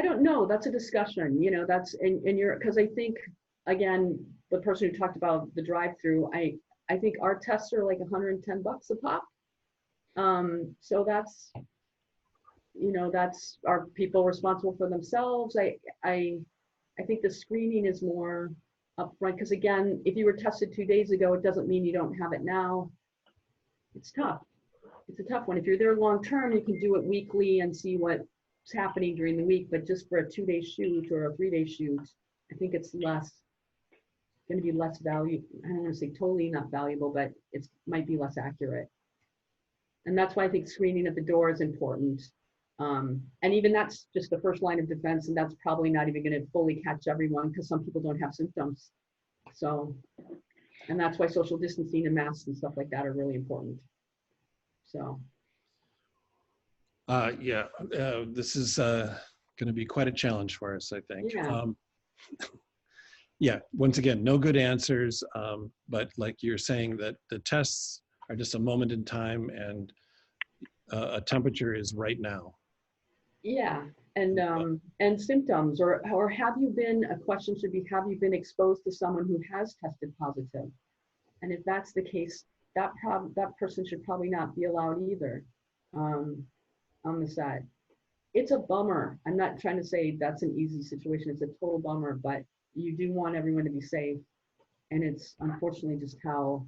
don't know, that's a discussion, you know, that's, and you're, because I think, again, the person who talked about the drive-through, I think our tests are like 110 bucks a pop. So that's, you know, that's, are people responsible for themselves? I think the screening is more upfront, because again, if you were tested 2 days ago, it doesn't mean you don't have it now. It's tough. It's a tough one. If you're there long term, you can do it weekly and see what's happening during the week, but just for a 2-day shoot or a 3-day shoot, I think it's less, going to be less value. I don't want to say totally not valuable, but it might be less accurate. And that's why I think screening at the door is important. And even that's just the first line of defense, and that's probably not even going to fully catch everyone, because some people don't have symptoms. So, and that's why social distancing and masks and stuff like that are really important. So. This is going to be quite a challenge for us, I think. Yeah. Yeah, once again, no good answers, but like you're saying, that the tests are just a moment in time, and a temperature is right now. Yeah, and symptoms, or have you been, a question should be, have you been exposed to someone who has tested positive? And if that's the case, that person should probably not be allowed either on the side. It's a bummer. I'm not trying to say that's an easy situation. It's a total bummer, but you do want everyone to be safe. And it's unfortunately just how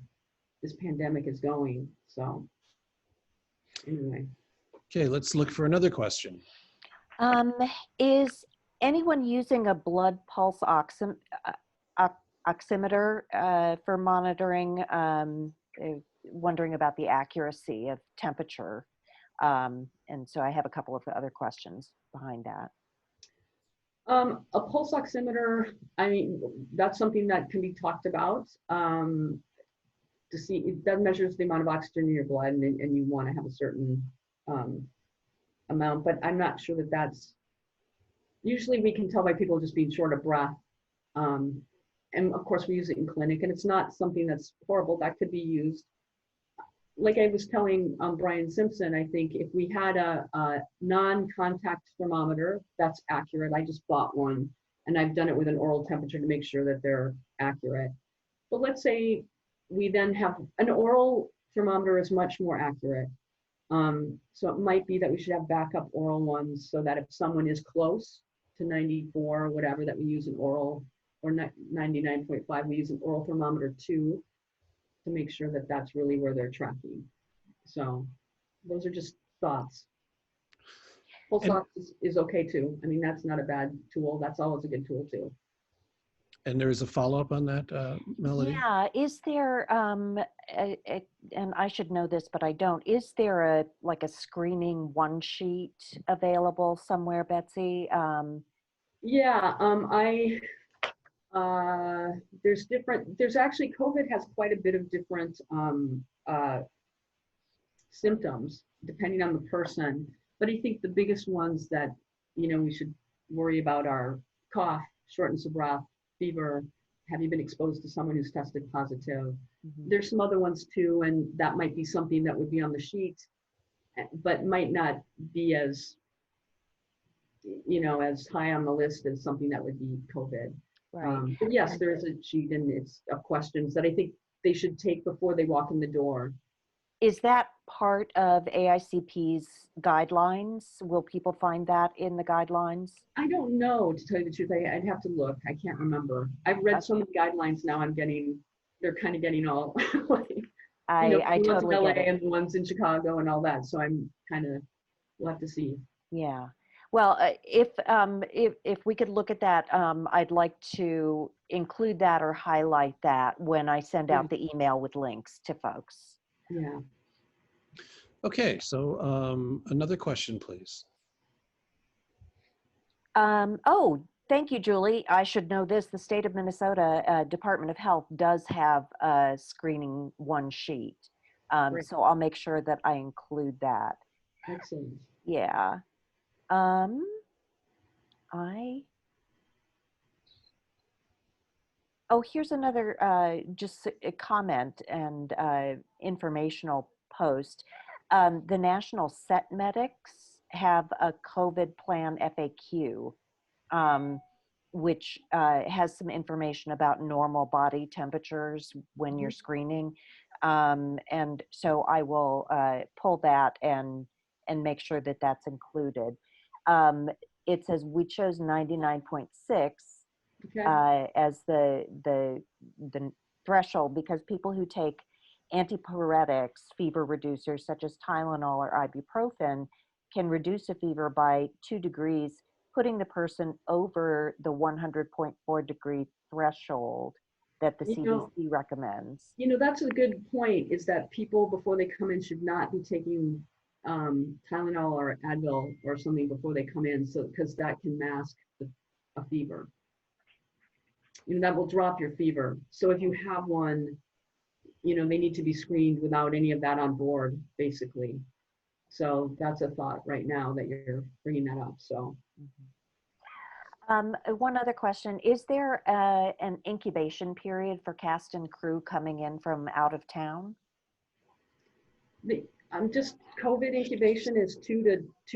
this pandemic is going. So anyway. Okay, let's look for another question. Is anyone using a blood pulse oximeter for monitoring? Wondering about the accuracy of temperature. And so I have a couple of other questions behind that. A pulse oximeter, I mean, that's something that can be talked about to see, that measures the amount of oxygen in your blood, and you want to have a certain amount, but I'm not sure that that's, usually we can tell by people just being short of breath. And of course we use it in clinic, and it's not something that's horrible. That could be used. Like I was telling Brian Simpson, I think if we had a non-contact thermometer that's accurate, I just bought one, and I've done it with an oral temperature to make sure that they're accurate. But let's say we then have an oral thermometer is much more accurate. So it might be that we should have backup oral ones, so that if someone is close to 94 or whatever, that we use an oral, or 99.5, we use an oral thermometer too, to make sure that that's really where they're tracking. So those are just thoughts. Pulse ox is okay too. I mean, that's not a bad tool. That's always a good tool too. And there is a follow-up on that, Melody? Yeah, is there, and I should know this, but I don't, is there like a screening one sheet available somewhere, Betsy? Yeah, there's actually, COVID has quite a bit of different symptoms depending on the person, but I think the biggest ones that, you know, we should worry about are cough, shortness of breath, fever. Have you been exposed to someone who's tested positive? Mm-hmm. There's some other ones too, and that might be something that would be on the sheet, but might not be as, you know, as high on the list as something that would be COVID. Right. But yes, there is a sheet, and it's of questions that I think they should take before they walk in the door. Is that part of AICP's guidelines? Will people find that in the guidelines? I don't know, to tell you the truth. I'd have to look. I can't remember. I've read so many guidelines now. They're kind of getting all like, I totally LA get it. and the ones in Chicago and all that. So I'm kind of, we'll have to see. Yeah. Well, if we could look at that, I'd like to include that or highlight that when I send out the email with links to folks. Yeah. Okay, so another question, please. Oh, thank you, Julie. I should know this. The state of Minnesota Department of Health does have a screening one sheet. So I'll make sure that I include that. Excellent. Yeah. Oh, here's another just a comment and informational post. The National Set Medics have a COVID plan FAQ. which has some information about normal body temperatures when you're screening. And so I will pull that and make sure that that's included. It says we chose 99.6 as the threshold because people who take antipyretics, fever reducers such as Tylenol or ibuprofen, can reduce a fever by 2 degrees, putting the person over the 100.4 degree threshold that the CDC recommends. That's a good point, is that people before they come in should not be taking Tylenol or Advil or something before they come in, so because that can mask a fever. That will drop your fever. So if you have one, they need to be screened without any of that on board, basically. So that's a thought right now that you're bringing that up. So. One other question, is there an incubation period for cast and crew coming in from out of town? Just COVID incubation is 2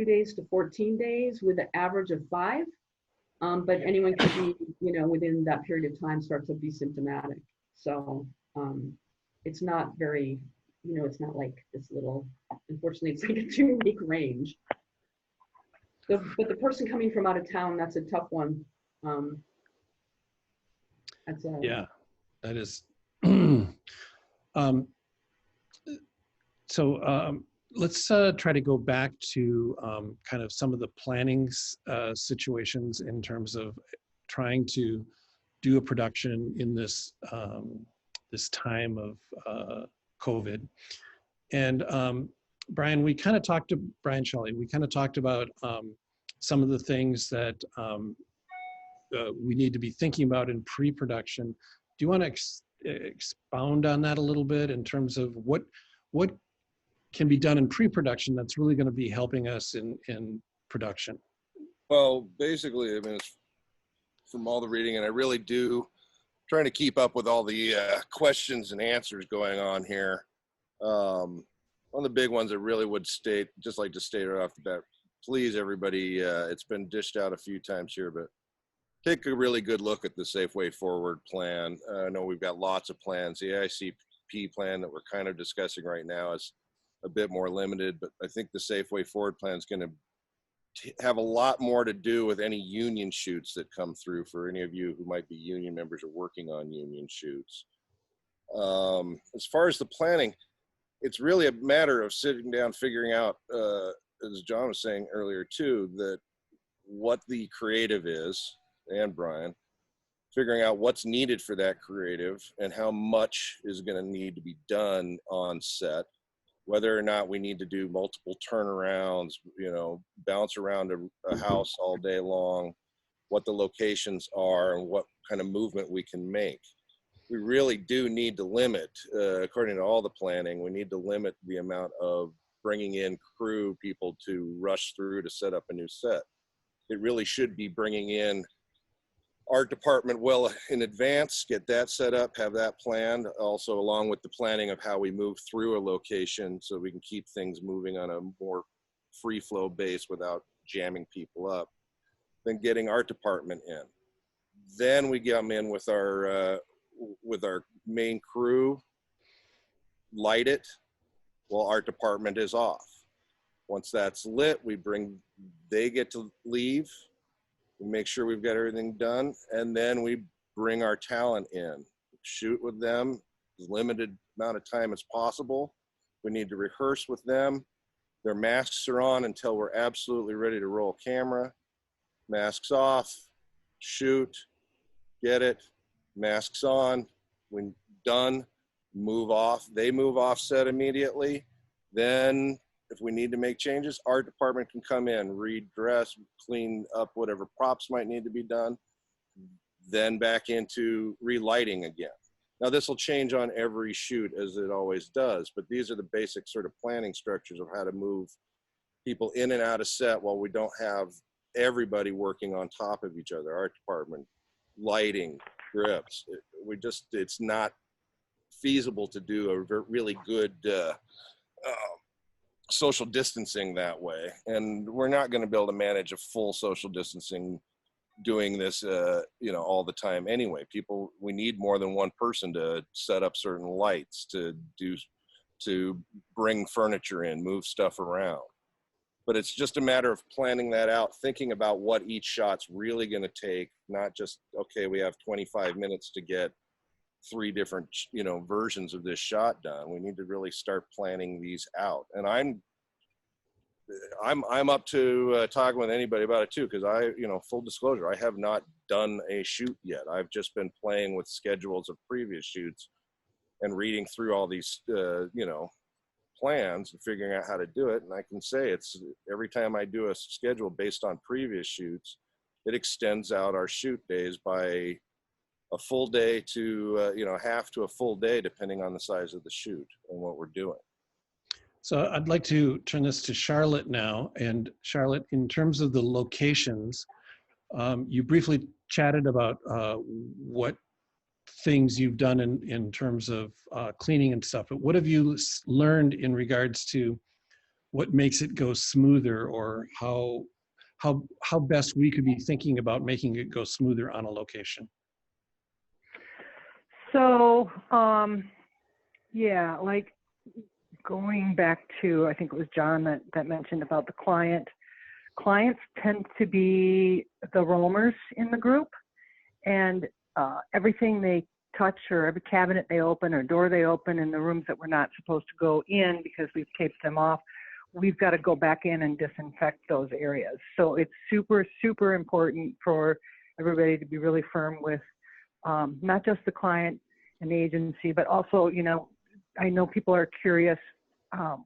days to 14 days with an average of 5. But anyone could be, within that period of time start to be symptomatic. So it's not very, it's not like this little, unfortunately, it's like a 2-week range. But the person coming from out of town, that's a tough one. Yeah, that is. Let's try to go back to kind of some of the planning situations in terms of trying to do a production in this this time of COVID. And Brian, Brian Shelley, we kind of talked about some of the things that we need to be thinking about in pre-production. Do you want to expound on that a little bit in terms of what can be done in pre-production that's really going to be helping us in production? Well, basically, I mean, it's from all the reading, and I really do trying to keep up with all the questions and answers going on here. One of the big ones I really would just like to state right off the bat, please, everybody, it's been dished out a few times here, but take a really good look at the Safe Way Forward plan. I know we've got lots of plans. The AICP plan that we're kind of discussing right now is a bit more limited, but I think the Safe Way Forward plan is going to have a lot more to do with any union shoots that come through for any of you who might be union members or working on union shoots. As far as the planning, it's really a matter of sitting down, figuring out, as John was saying earlier too, that what the creative is, and Brian, figuring out what's needed for that creative and how much is going to need to be done on set, whether or not we need to do multiple turnarounds, bounce around a house all day long, what the locations are and what kind of movement we can make. We really do need to limit, according to all the planning, we need to limit the amount of bringing in crew people to rush through to set up a new set. It really should be bringing in art department well in advance, get that set up, have that planned, also along with the planning of how we move through a location so we can keep things moving on a more free flow base without jamming people up. Then getting art department in. Then we get them in with our main crew, light it while art department is off. Once that's lit, they get to leave. We make sure we've got everything done, and then we bring our talent in, shoot with them as limited amount of time as possible. We need to rehearse with them. Their masks are on until we're absolutely ready to roll camera. Masks off, shoot, get it, masks on, when done, move off. They move off set immediately. Then if we need to make changes, art department can come in, redress, clean up whatever props might need to be done, then back into relighting again. Now this will change on every shoot as it always does, but these are the basic sort of planning structures of how to move people in and out of set while we don't have everybody working on top of each other. Art department, lighting, grips. It's not feasible to do a really good social distancing that way, and we're not going to be able to manage a full social distancing doing this, you know, all the time anyway. We need more than one person to set up certain lights, to bring furniture in, move stuff around. But it's just a matter of planning that out, thinking about what each shot's really going to take, not just, okay, we have 25 minutes to get 3 different, you know, versions of this shot done. We need to really start planning these out. And I'm up to talking with anybody about it too, because you know, full disclosure, I have not done a shoot yet. I've just been playing with schedules of previous shoots and reading through all these, you know, plans and figuring out how to do it. And I can say it's every time I do a schedule based on previous shoots, it extends out our shoot days by a full day to, you know, half to a full day, depending on the size of the shoot and what we're doing. So I'd like to turn this to Charlotte now. And Charlotte, in terms of the locations, you briefly chatted about what things you've done in terms of cleaning and stuff, but what have you learned in regards to what makes it go smoother, or how best we could be thinking about making it go smoother on a location? So, yeah, like going back to, I think it was John that mentioned about the client. Clients tend to be the roamers in the group, and everything they touch, or every cabinet they open or door they open in the rooms that we're not supposed to go in because we've taped them off, we've got to go back in and disinfect those areas. So it's super, super important for everybody to be really firm with not just the client and the agency, but also, you know, I know people are curious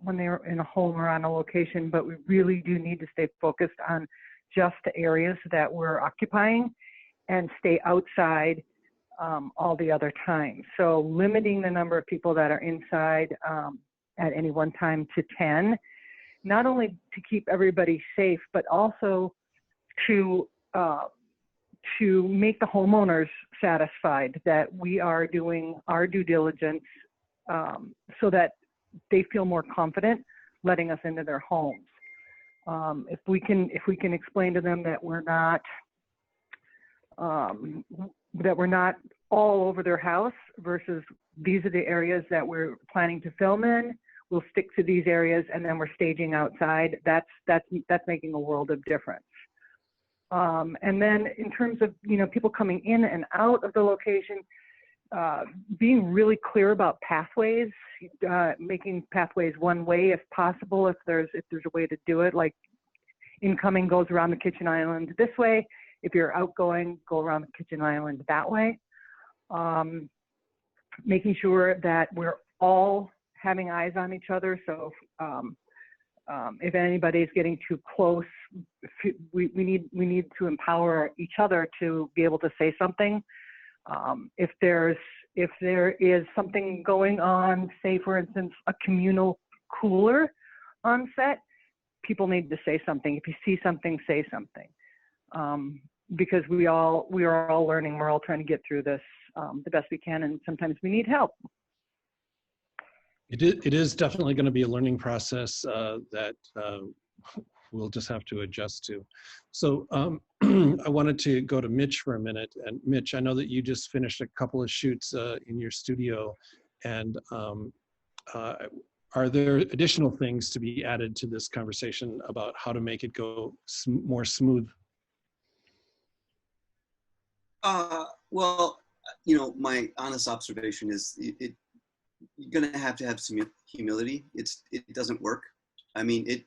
when they're in a home or on a location, but we really do need to stay focused on just the areas that we're occupying and stay outside all the other time. So limiting the number of people that are inside at any one time to 10, not only to keep everybody safe, but also to make the homeowners satisfied that we are doing our due diligence so that they feel more confident letting us into their homes. If we can explain to them that we're not all over their house, versus these are the areas that we're planning to film in, we'll stick to these areas, and then we're staging outside. That's making a world of difference. And then in terms of, you know, people coming in and out of the location, being really clear about pathways, making pathways one way if possible, if there's a way to do it, like incoming goes around the kitchen island this way. If you're outgoing, go around the kitchen island that way. Making sure that we're all having eyes on each other. So if anybody's getting too close, we need to empower each other to be able to say something. If there is something going on, say for instance a communal cooler on set, people need to say something. If you see something, say something. Because we are all learning. We're all trying to get through this the best we can, and sometimes we need help. It is definitely going to be a learning process that we'll just have to adjust to. So I wanted to go to Mitch for a minute. And Mitch, I know that you just finished a couple of shoots in your studio, and are there additional things to be added to this conversation about how to make it go more smooth? Well, you know, my honest observation is you're going to have some humility. It doesn't work. I mean,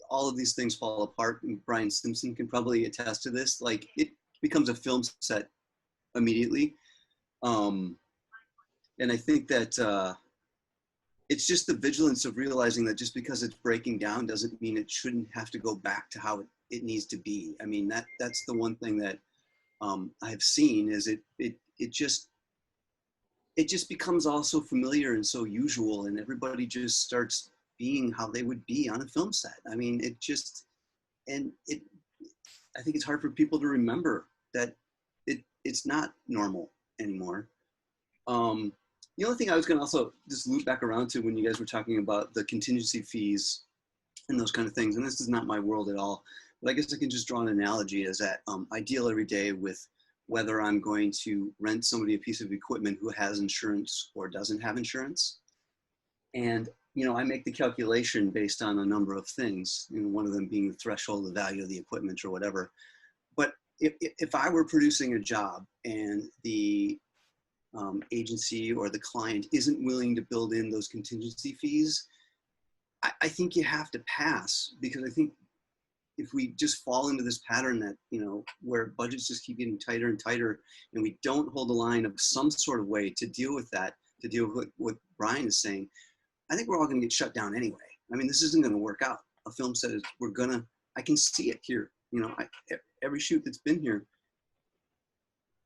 all of these things fall apart, and Brian Simpson can probably attest to this. Like, it becomes a film set immediately. And I think that it's just the vigilance of realizing that just because it's breaking down doesn't mean it shouldn't have to go back to how it needs to be. I mean, that's the one thing that I've seen is it just becomes all so familiar and so usual, and everybody just starts being how they would be on a film set. I mean, I think it's hard for people to remember that it's not normal anymore. The only thing I was going to also just loop back around to when you guys were talking about the contingency fees and those kind of things, and this is not my world at all, but I guess I can just draw an analogy is that I deal every day with whether I'm going to rent somebody a piece of equipment who has insurance or doesn't have insurance. And, you know, I make the calculation based on a number of things, you know, one of them being the threshold, the value of the equipment or whatever. But if I were producing a job and the agency or the client isn't willing to build in those contingency fees, I think you have to pass, because I think if we just fall into this pattern that, you know, where budgets just keep getting tighter and tighter, and we don't hold the line of some sort of way to deal with that, to deal with what Brian is saying, I think we're all going to get shut down anyway. I mean, this isn't going to work out. A film set is, I can see it here. You know, every shoot that's been here,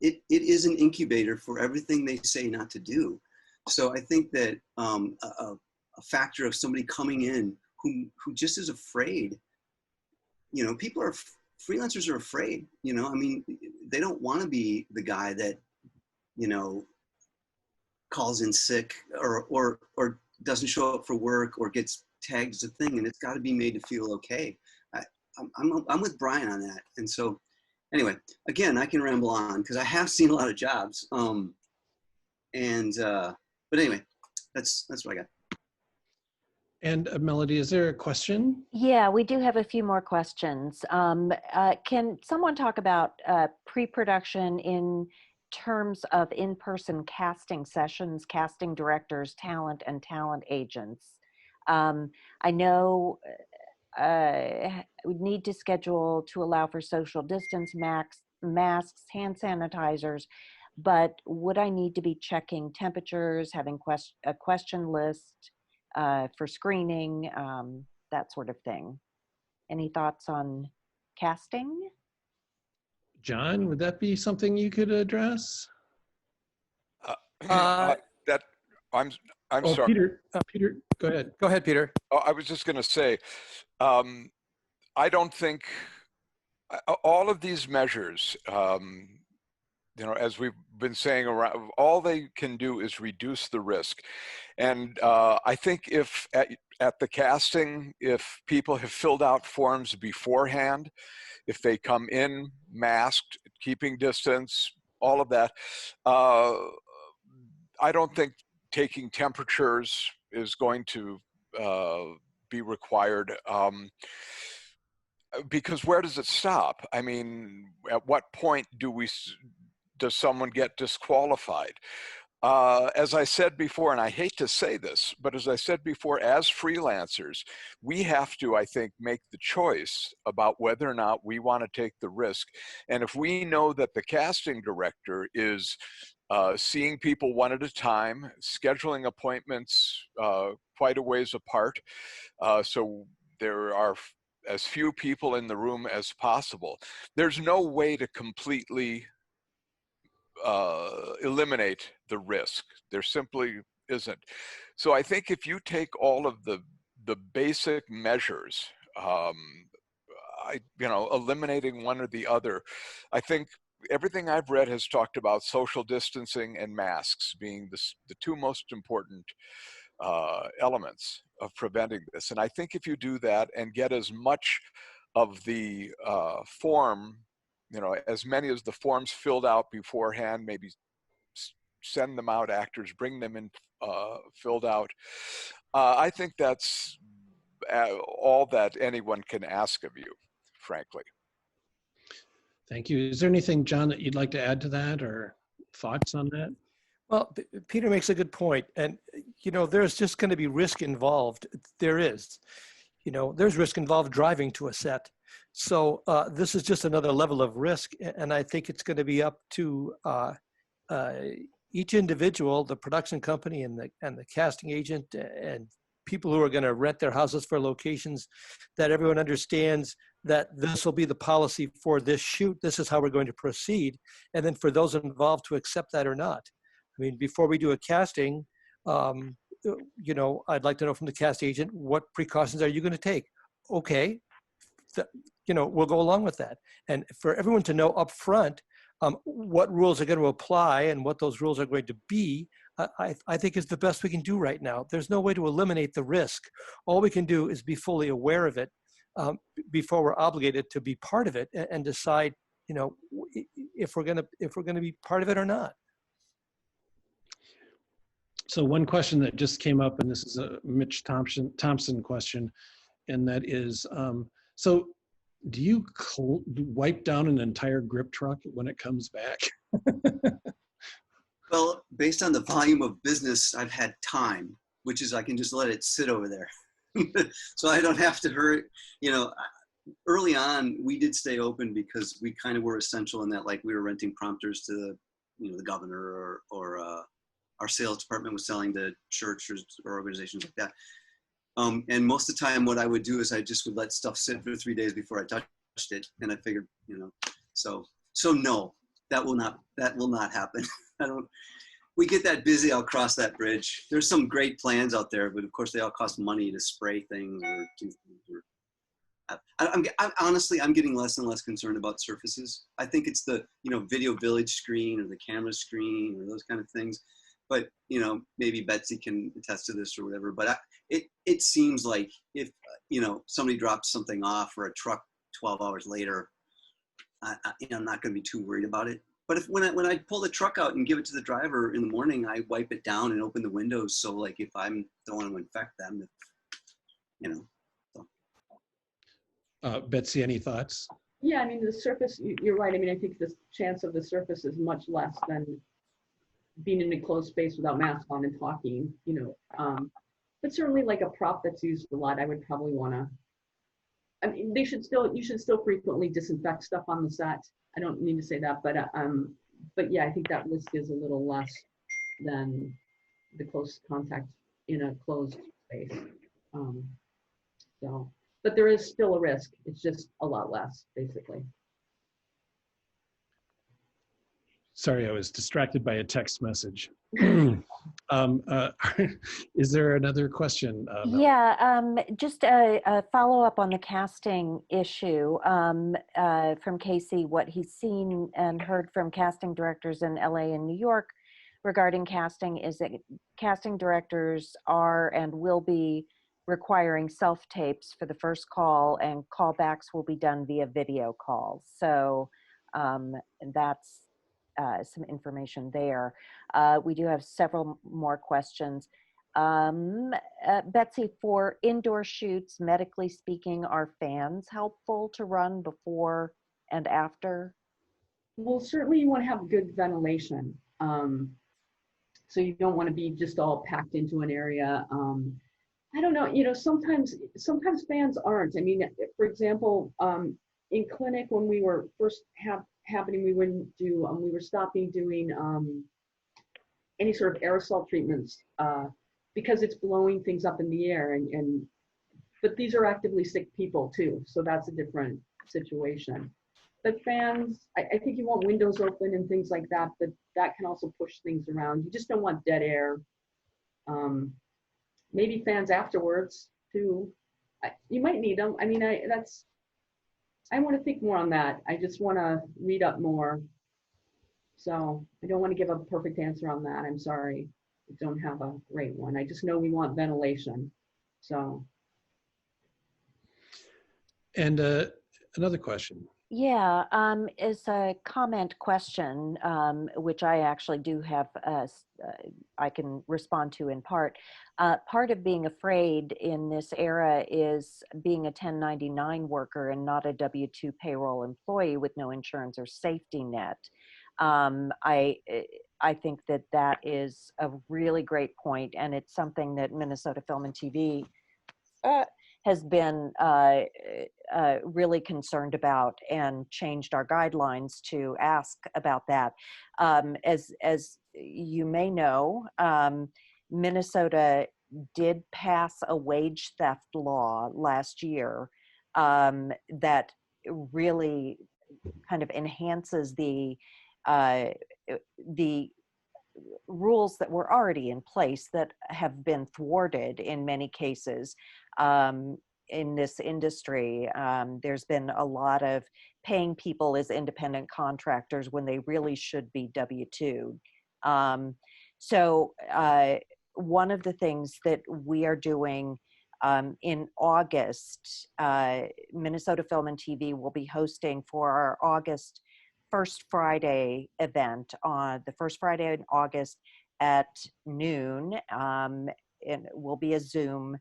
it is an incubator for everything they say not to do. So I think that a factor of somebody coming in who just is afraid, you know, freelancers are afraid, you know, I mean, they don't want to be the guy that, you know, calls in sick or doesn't show up for work or gets tagged as a thing, and it's got to be made to feel okay. I'm with Brian on that. And so anyway, again, I can ramble on because I have seen a lot of jobs. But anyway, that's what I got. And Melody, is there a question? Yeah, we do have a few more questions. Can someone talk about pre-production in terms of in-person casting sessions, casting directors, talent, and talent agents? I know we need to schedule to allow for social distance, masks, hand sanitizers, but would I need to be checking temperatures, having a question list for screening, that sort of thing? Any thoughts on casting? John, would that be something you could address? That I'm Oh, sorry. Peter, go ahead. Go ahead, Peter. Oh, I was just going to say, I don't think all of these measures, you know, as we've been saying around, all they can do is reduce the risk. And I think if at the casting, if people have filled out forms beforehand, if they come in masked, keeping distance, all of that, I don't think taking temperatures is going to be required. Because where does it stop? I mean, at what point does someone get disqualified? As I said before, and I hate to say this, but as I said before, as freelancers, we have to, I think, make the choice about whether or not we want to take the risk. And if we know that the casting director is seeing people one at a time, scheduling appointments quite a ways apart, so there are as few people in the room as possible, there's no way to completely eliminate the risk. There simply isn't. So I think if you take all of the basic measures, eliminating one or the other, I think everything I've read has talked about social distancing and masks being the two most important elements of preventing this. And I think if you do that and get as much of the form, you know, as many as the forms filled out beforehand, maybe send them out, actors, bring them in filled out. I think that's all that anyone can ask of you, frankly. Thank you. Is there anything, John, that you'd like to add to that or thoughts on that? Well, Peter makes a good point. And, you know, there's just going to be risk involved. There is. You know, there's risk involved driving to a set. So this is just another level of risk. And I think it's going to be up to each individual, the production company and the casting agent and people who are going to rent their houses for locations, that everyone understands that this will be the policy for this shoot. This is how we're going to proceed. And then for those involved to accept that or not. I mean, before we do a casting, you know, I'd like to know from the cast agent, what precautions are you going to take? Okay, you know, we'll go along with that. And for everyone to know up front what rules are going to apply and what those rules are going to be, I think is the best we can do right now. There's no way to eliminate the risk. All we can do is be fully aware of it. before we're obligated to be part of it and decide, you know, if we're gonna be part of it or not. So one question that just came up, and this is a Mitch Thompson question, and that is, so do you wipe down an entire grip truck when it comes back? Well, based on the volume of business I've had time, which is I can just let it sit over there. So I don't have to hurry. You know, early on, we did stay open because we kind of were essential in that, like, we were renting prompters to the, you know, the governor, or our sales department was selling to churches or organizations like that. And most of the time what I would do is I just would let stuff sit for 3 days before I touched it. And I figured, you know, so no, that will not happen. We get that busy, I'll cross that bridge. There's some great plans out there, but of course they all cost money to spray things or do things. I'm honestly, I'm getting less and less concerned about surfaces. I think it's the, you know, video village screen or the camera screen or those kind of things. But, you know, maybe Betsy can attest to this or whatever, but it seems like if, you know, somebody drops something off or a truck 12 hours later, you know, I'm not going to be too worried about it. But when I pull the truck out and give it to the driver in the morning, I wipe it down and open the windows. So, like, if I don't want to infect them, you know. So. Betsy, any thoughts? Yeah, I mean, the surface, you're right. I mean, I think the chance of the surface is much less than being in a closed space without masks on and talking, you know. But certainly, like a prop that's used a lot, I would probably want to, I mean, you should still frequently disinfect stuff on the set. I don't mean to say that, but yeah, I think that risk is a little less than the close contact in a closed space. So, but there is still a risk. It's just a lot less, basically. Sorry, I was distracted by a text message. Is there another question? Just a follow-up on the casting issue from Casey, what he's seen and heard from casting directors in LA and New York regarding casting is that casting directors are and will be requiring self-tapes for the first call, and callbacks will be done via video calls. So that's some information there. We do have several more questions. Betsy, for indoor shoots, medically speaking, are fans helpful to run before and after? Well, certainly you want to have good ventilation. So you don't want to be just all packed into an area. I don't know, you know, sometimes fans aren't. I mean, for example, in clinic, when we were first happening, we wouldn't do, we were stopping doing any sort of aerosol treatments because it's blowing things up in the air, but these are actively sick people too, so that's a different situation. But fans, I think you want windows open and things like that, but that can also push things around. You just don't want dead air. Maybe fans afterwards too. You might need them. I mean, I want to think more on that. I just want to read up more. So I don't want to give a perfect answer on that. I'm sorry. I don't have a great one. I just know we want ventilation. So. And another question. Yeah, is a comment question, which I actually do have, I can respond to in part. Part of being afraid in this era is being a 1099 worker and not a W-2 payroll employee with no insurance or safety net. I think that is a really great point, and it's something that Minnesota Film and TV has been really concerned about and changed our guidelines to ask about that. As you may know, Minnesota did pass a wage theft law last year that really kind of enhances the rules that were already in place that have been thwarted in many cases in this industry. There's been a lot of paying people as independent contractors when they really should be W-2. So one of the things that we are doing In August, Minnesota Film and TV will be hosting for our August First Friday event on the first Friday in August at noon. It will be a Zoom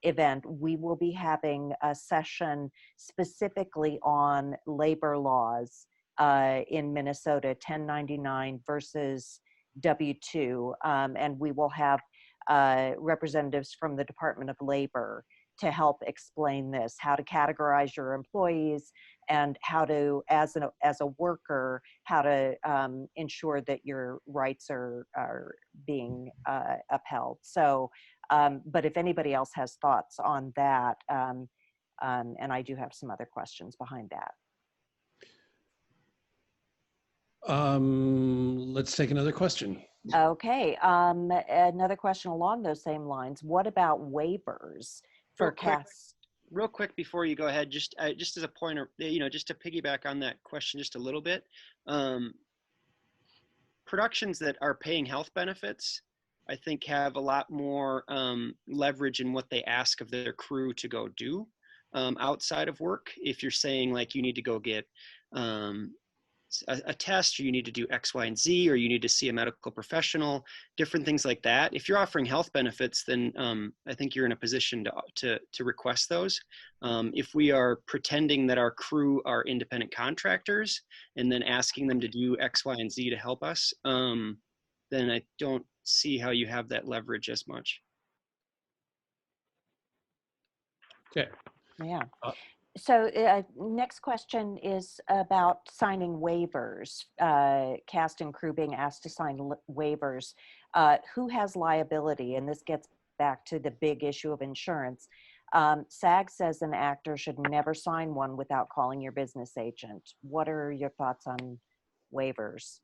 event. We will be having a session specifically on labor laws in Minnesota, 1099 versus W-2. And we will have representatives from the Department of Labor to help explain this, how to categorize your employees and how to, as a worker, how to ensure that your rights are being upheld. So, but if anybody else has thoughts on that, and I do have some other questions behind that. Let's take another question. Okay, another question along those same lines. What about waivers for cast? Real quick before you go ahead, just as a pointer, just to piggyback on that question just a little bit, productions that are paying health benefits, I think, have a lot more leverage in what they ask of their crew to go do outside of work. If you're saying like you need to go get a test, or you need to do X, Y, and Z, or you need to see a medical professional, different things like that. If you're offering health benefits, then I think you're in a position to request those. If we are pretending that our crew are independent contractors and then asking them to do X, Y, and Z to help us, then I don't see how you have that leverage as much. Okay. Yeah. So next question is about signing waivers, cast and crew being asked to sign waivers. Who has liability? And this gets back to the big issue of insurance. SAG says an actor should never sign one without calling your business agent. What are your thoughts on waivers?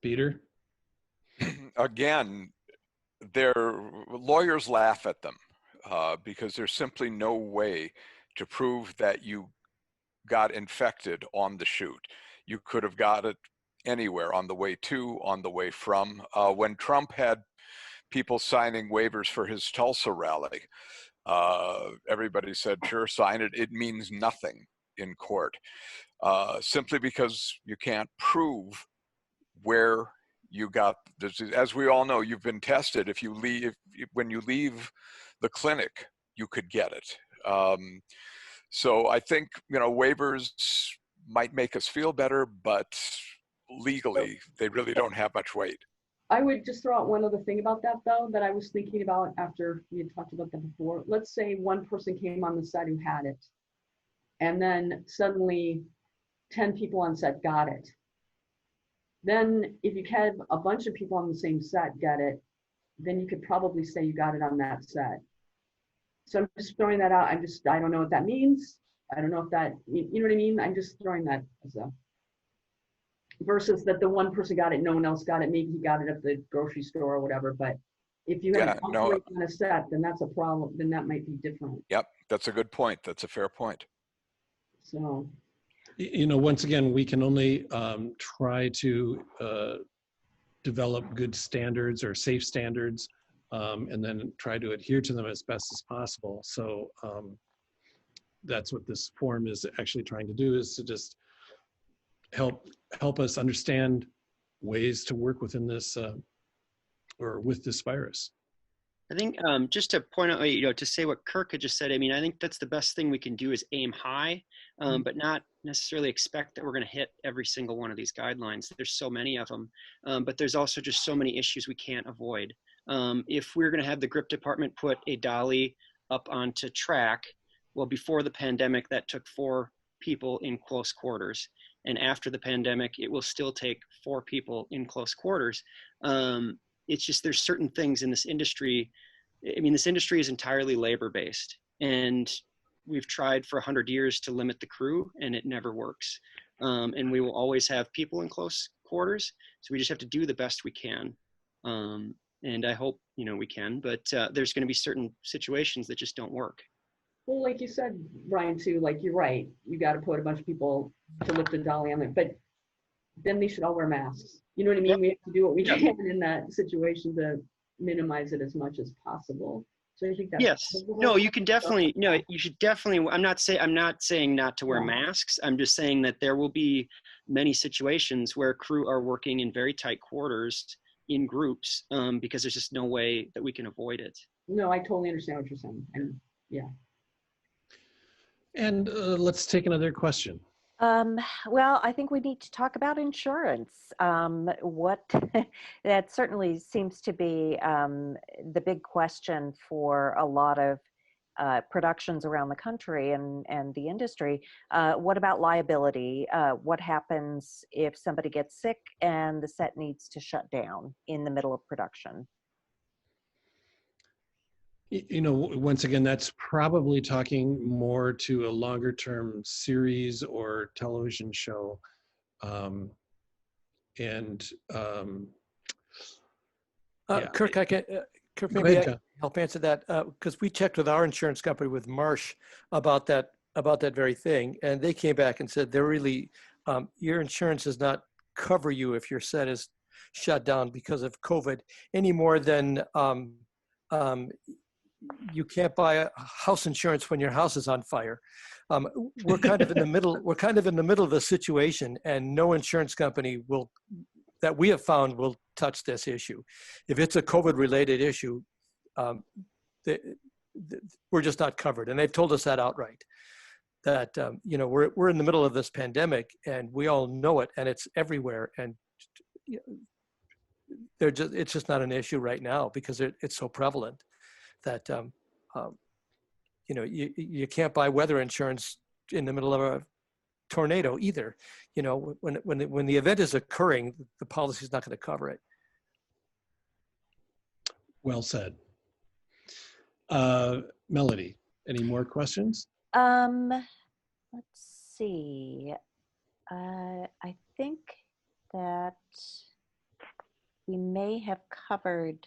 Peter? Again, their lawyers laugh at them because there's simply no way to prove that you got infected on the shoot. You could have got it anywhere, on the way to, on the way from. When Trump had people signing waivers for his Tulsa rally, everybody said, sure, sign it. It means nothing in court, simply because you can't prove where you got this. As we all know, you've been tested. If you leave, when you leave the clinic, you could get it. So I think, waivers might make us feel better, but legally, they really don't have much weight. I would just throw out one other thing about that, though, that I was thinking about after we had talked about that before. Let's say one person came on the set who had it, and then suddenly 10 people on set got it. Then if you had a bunch of people on the same set get it, then you could probably say you got it on that set. So I'm just throwing that out. I don't know what that means. I don't know if that, you know what I mean? I'm just throwing that as a, versus that the one person got it, no one else got it. Maybe he got it at the grocery store or whatever. But if you have on a set, then that's a problem. Then that might be different. Yep, that's a good point. That's a fair point. So, once again, we can only try to develop good standards or safe standards, and then try to adhere to them as best as possible. So that's what this forum is actually trying to do, is to just help us understand ways to work within this or with this virus. I think just to point out, to say what Kirk had just said, I mean, I think that's the best thing we can do is aim high, but not necessarily expect that we're going to hit every single one of these guidelines. There's so many of them, but there's also just so many issues we can't avoid. If we're going to have the grip department put a dolly up onto track, well, before the pandemic, that took 4 people in close quarters. And after the pandemic, it will still take 4 people in close quarters. It's just, there's certain things in this industry. I mean, this industry is entirely labor-based, and we've tried for 100 years to limit the crew, and it never works. And we will always have people in close quarters. So we just have to do the best we can. And I hope, we can, but there's going to be certain situations that just don't work. well, like you said, Brian, too, like you're right. You got to put a bunch of people to lift the dolly on it, but then they should all wear masks. You know what I mean? Yep. We have to do what we can in that situation to minimize it as much as possible. So I think that's Yes. No, you can definitely, no, you should definitely, I'm not saying not to wear masks. I'm just saying that there will be many situations where crew are working in very tight quarters in groups, because there's just no way that we can avoid it. No, I totally understand what you're saying. And yeah. And let's take another question. Well, I think we need to talk about insurance. What that certainly seems to be the big question for a lot of productions around the country and the industry. What about liability? What happens if somebody gets sick and the set needs to shut down in the middle of production? You know, once again, that's probably talking more to a longer term series or television show. And yeah. Kirk, Kirk, Go maybe ahead, I John. can help answer that, because we checked with our insurance company, with Marsh, about that very thing, and they came back and said they're really, your insurance does not cover you if your set is shut down because of COVID any more than you can't buy a house insurance when your house is on fire. We're kind of in the middle. We're kind of in the middle of the situation, and no insurance company that we have found will touch this issue. If it's a COVID-related issue, we're just not covered, and they've told us that outright. That you know, we're in the middle of this pandemic, and we all know it, and it's everywhere, and it's just not an issue right now because it's so prevalent that you know, you can't buy weather insurance in the middle of a tornado either. You know, when the event is occurring, the policy is not going to cover it. Well said. Melody, any more questions? Let's see. I think that we may have covered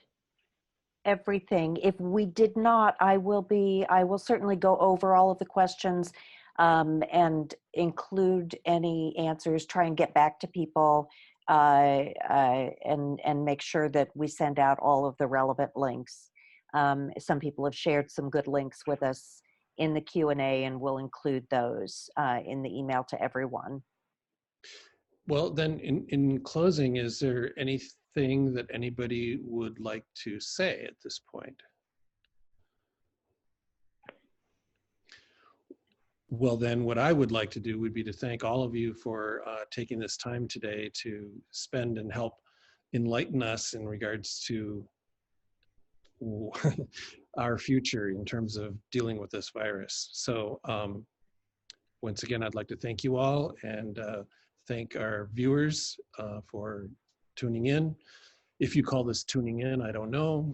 everything. If we did not, I will certainly go over all of the questions and include any answers, try and get back to people and make sure that we send out all of the relevant links. Some people have shared some good links with us in the Q&A, and we'll include those in the email to everyone. Well, then in closing, is there anything that anybody would like to say at this point? Well, then what I would like to do would be to thank all of you for taking this time today to spend and help enlighten us in regards to our future in terms of dealing with this virus. So once again, I'd like to thank you all and thank our viewers for tuning in. If you call this tuning in, I don't know,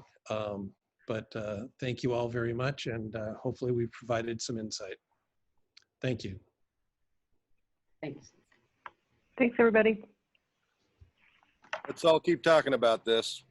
but thank you all very much, and hopefully we've provided some insight. Thank you. Thanks. Thanks, everybody. Let's all keep talking about this.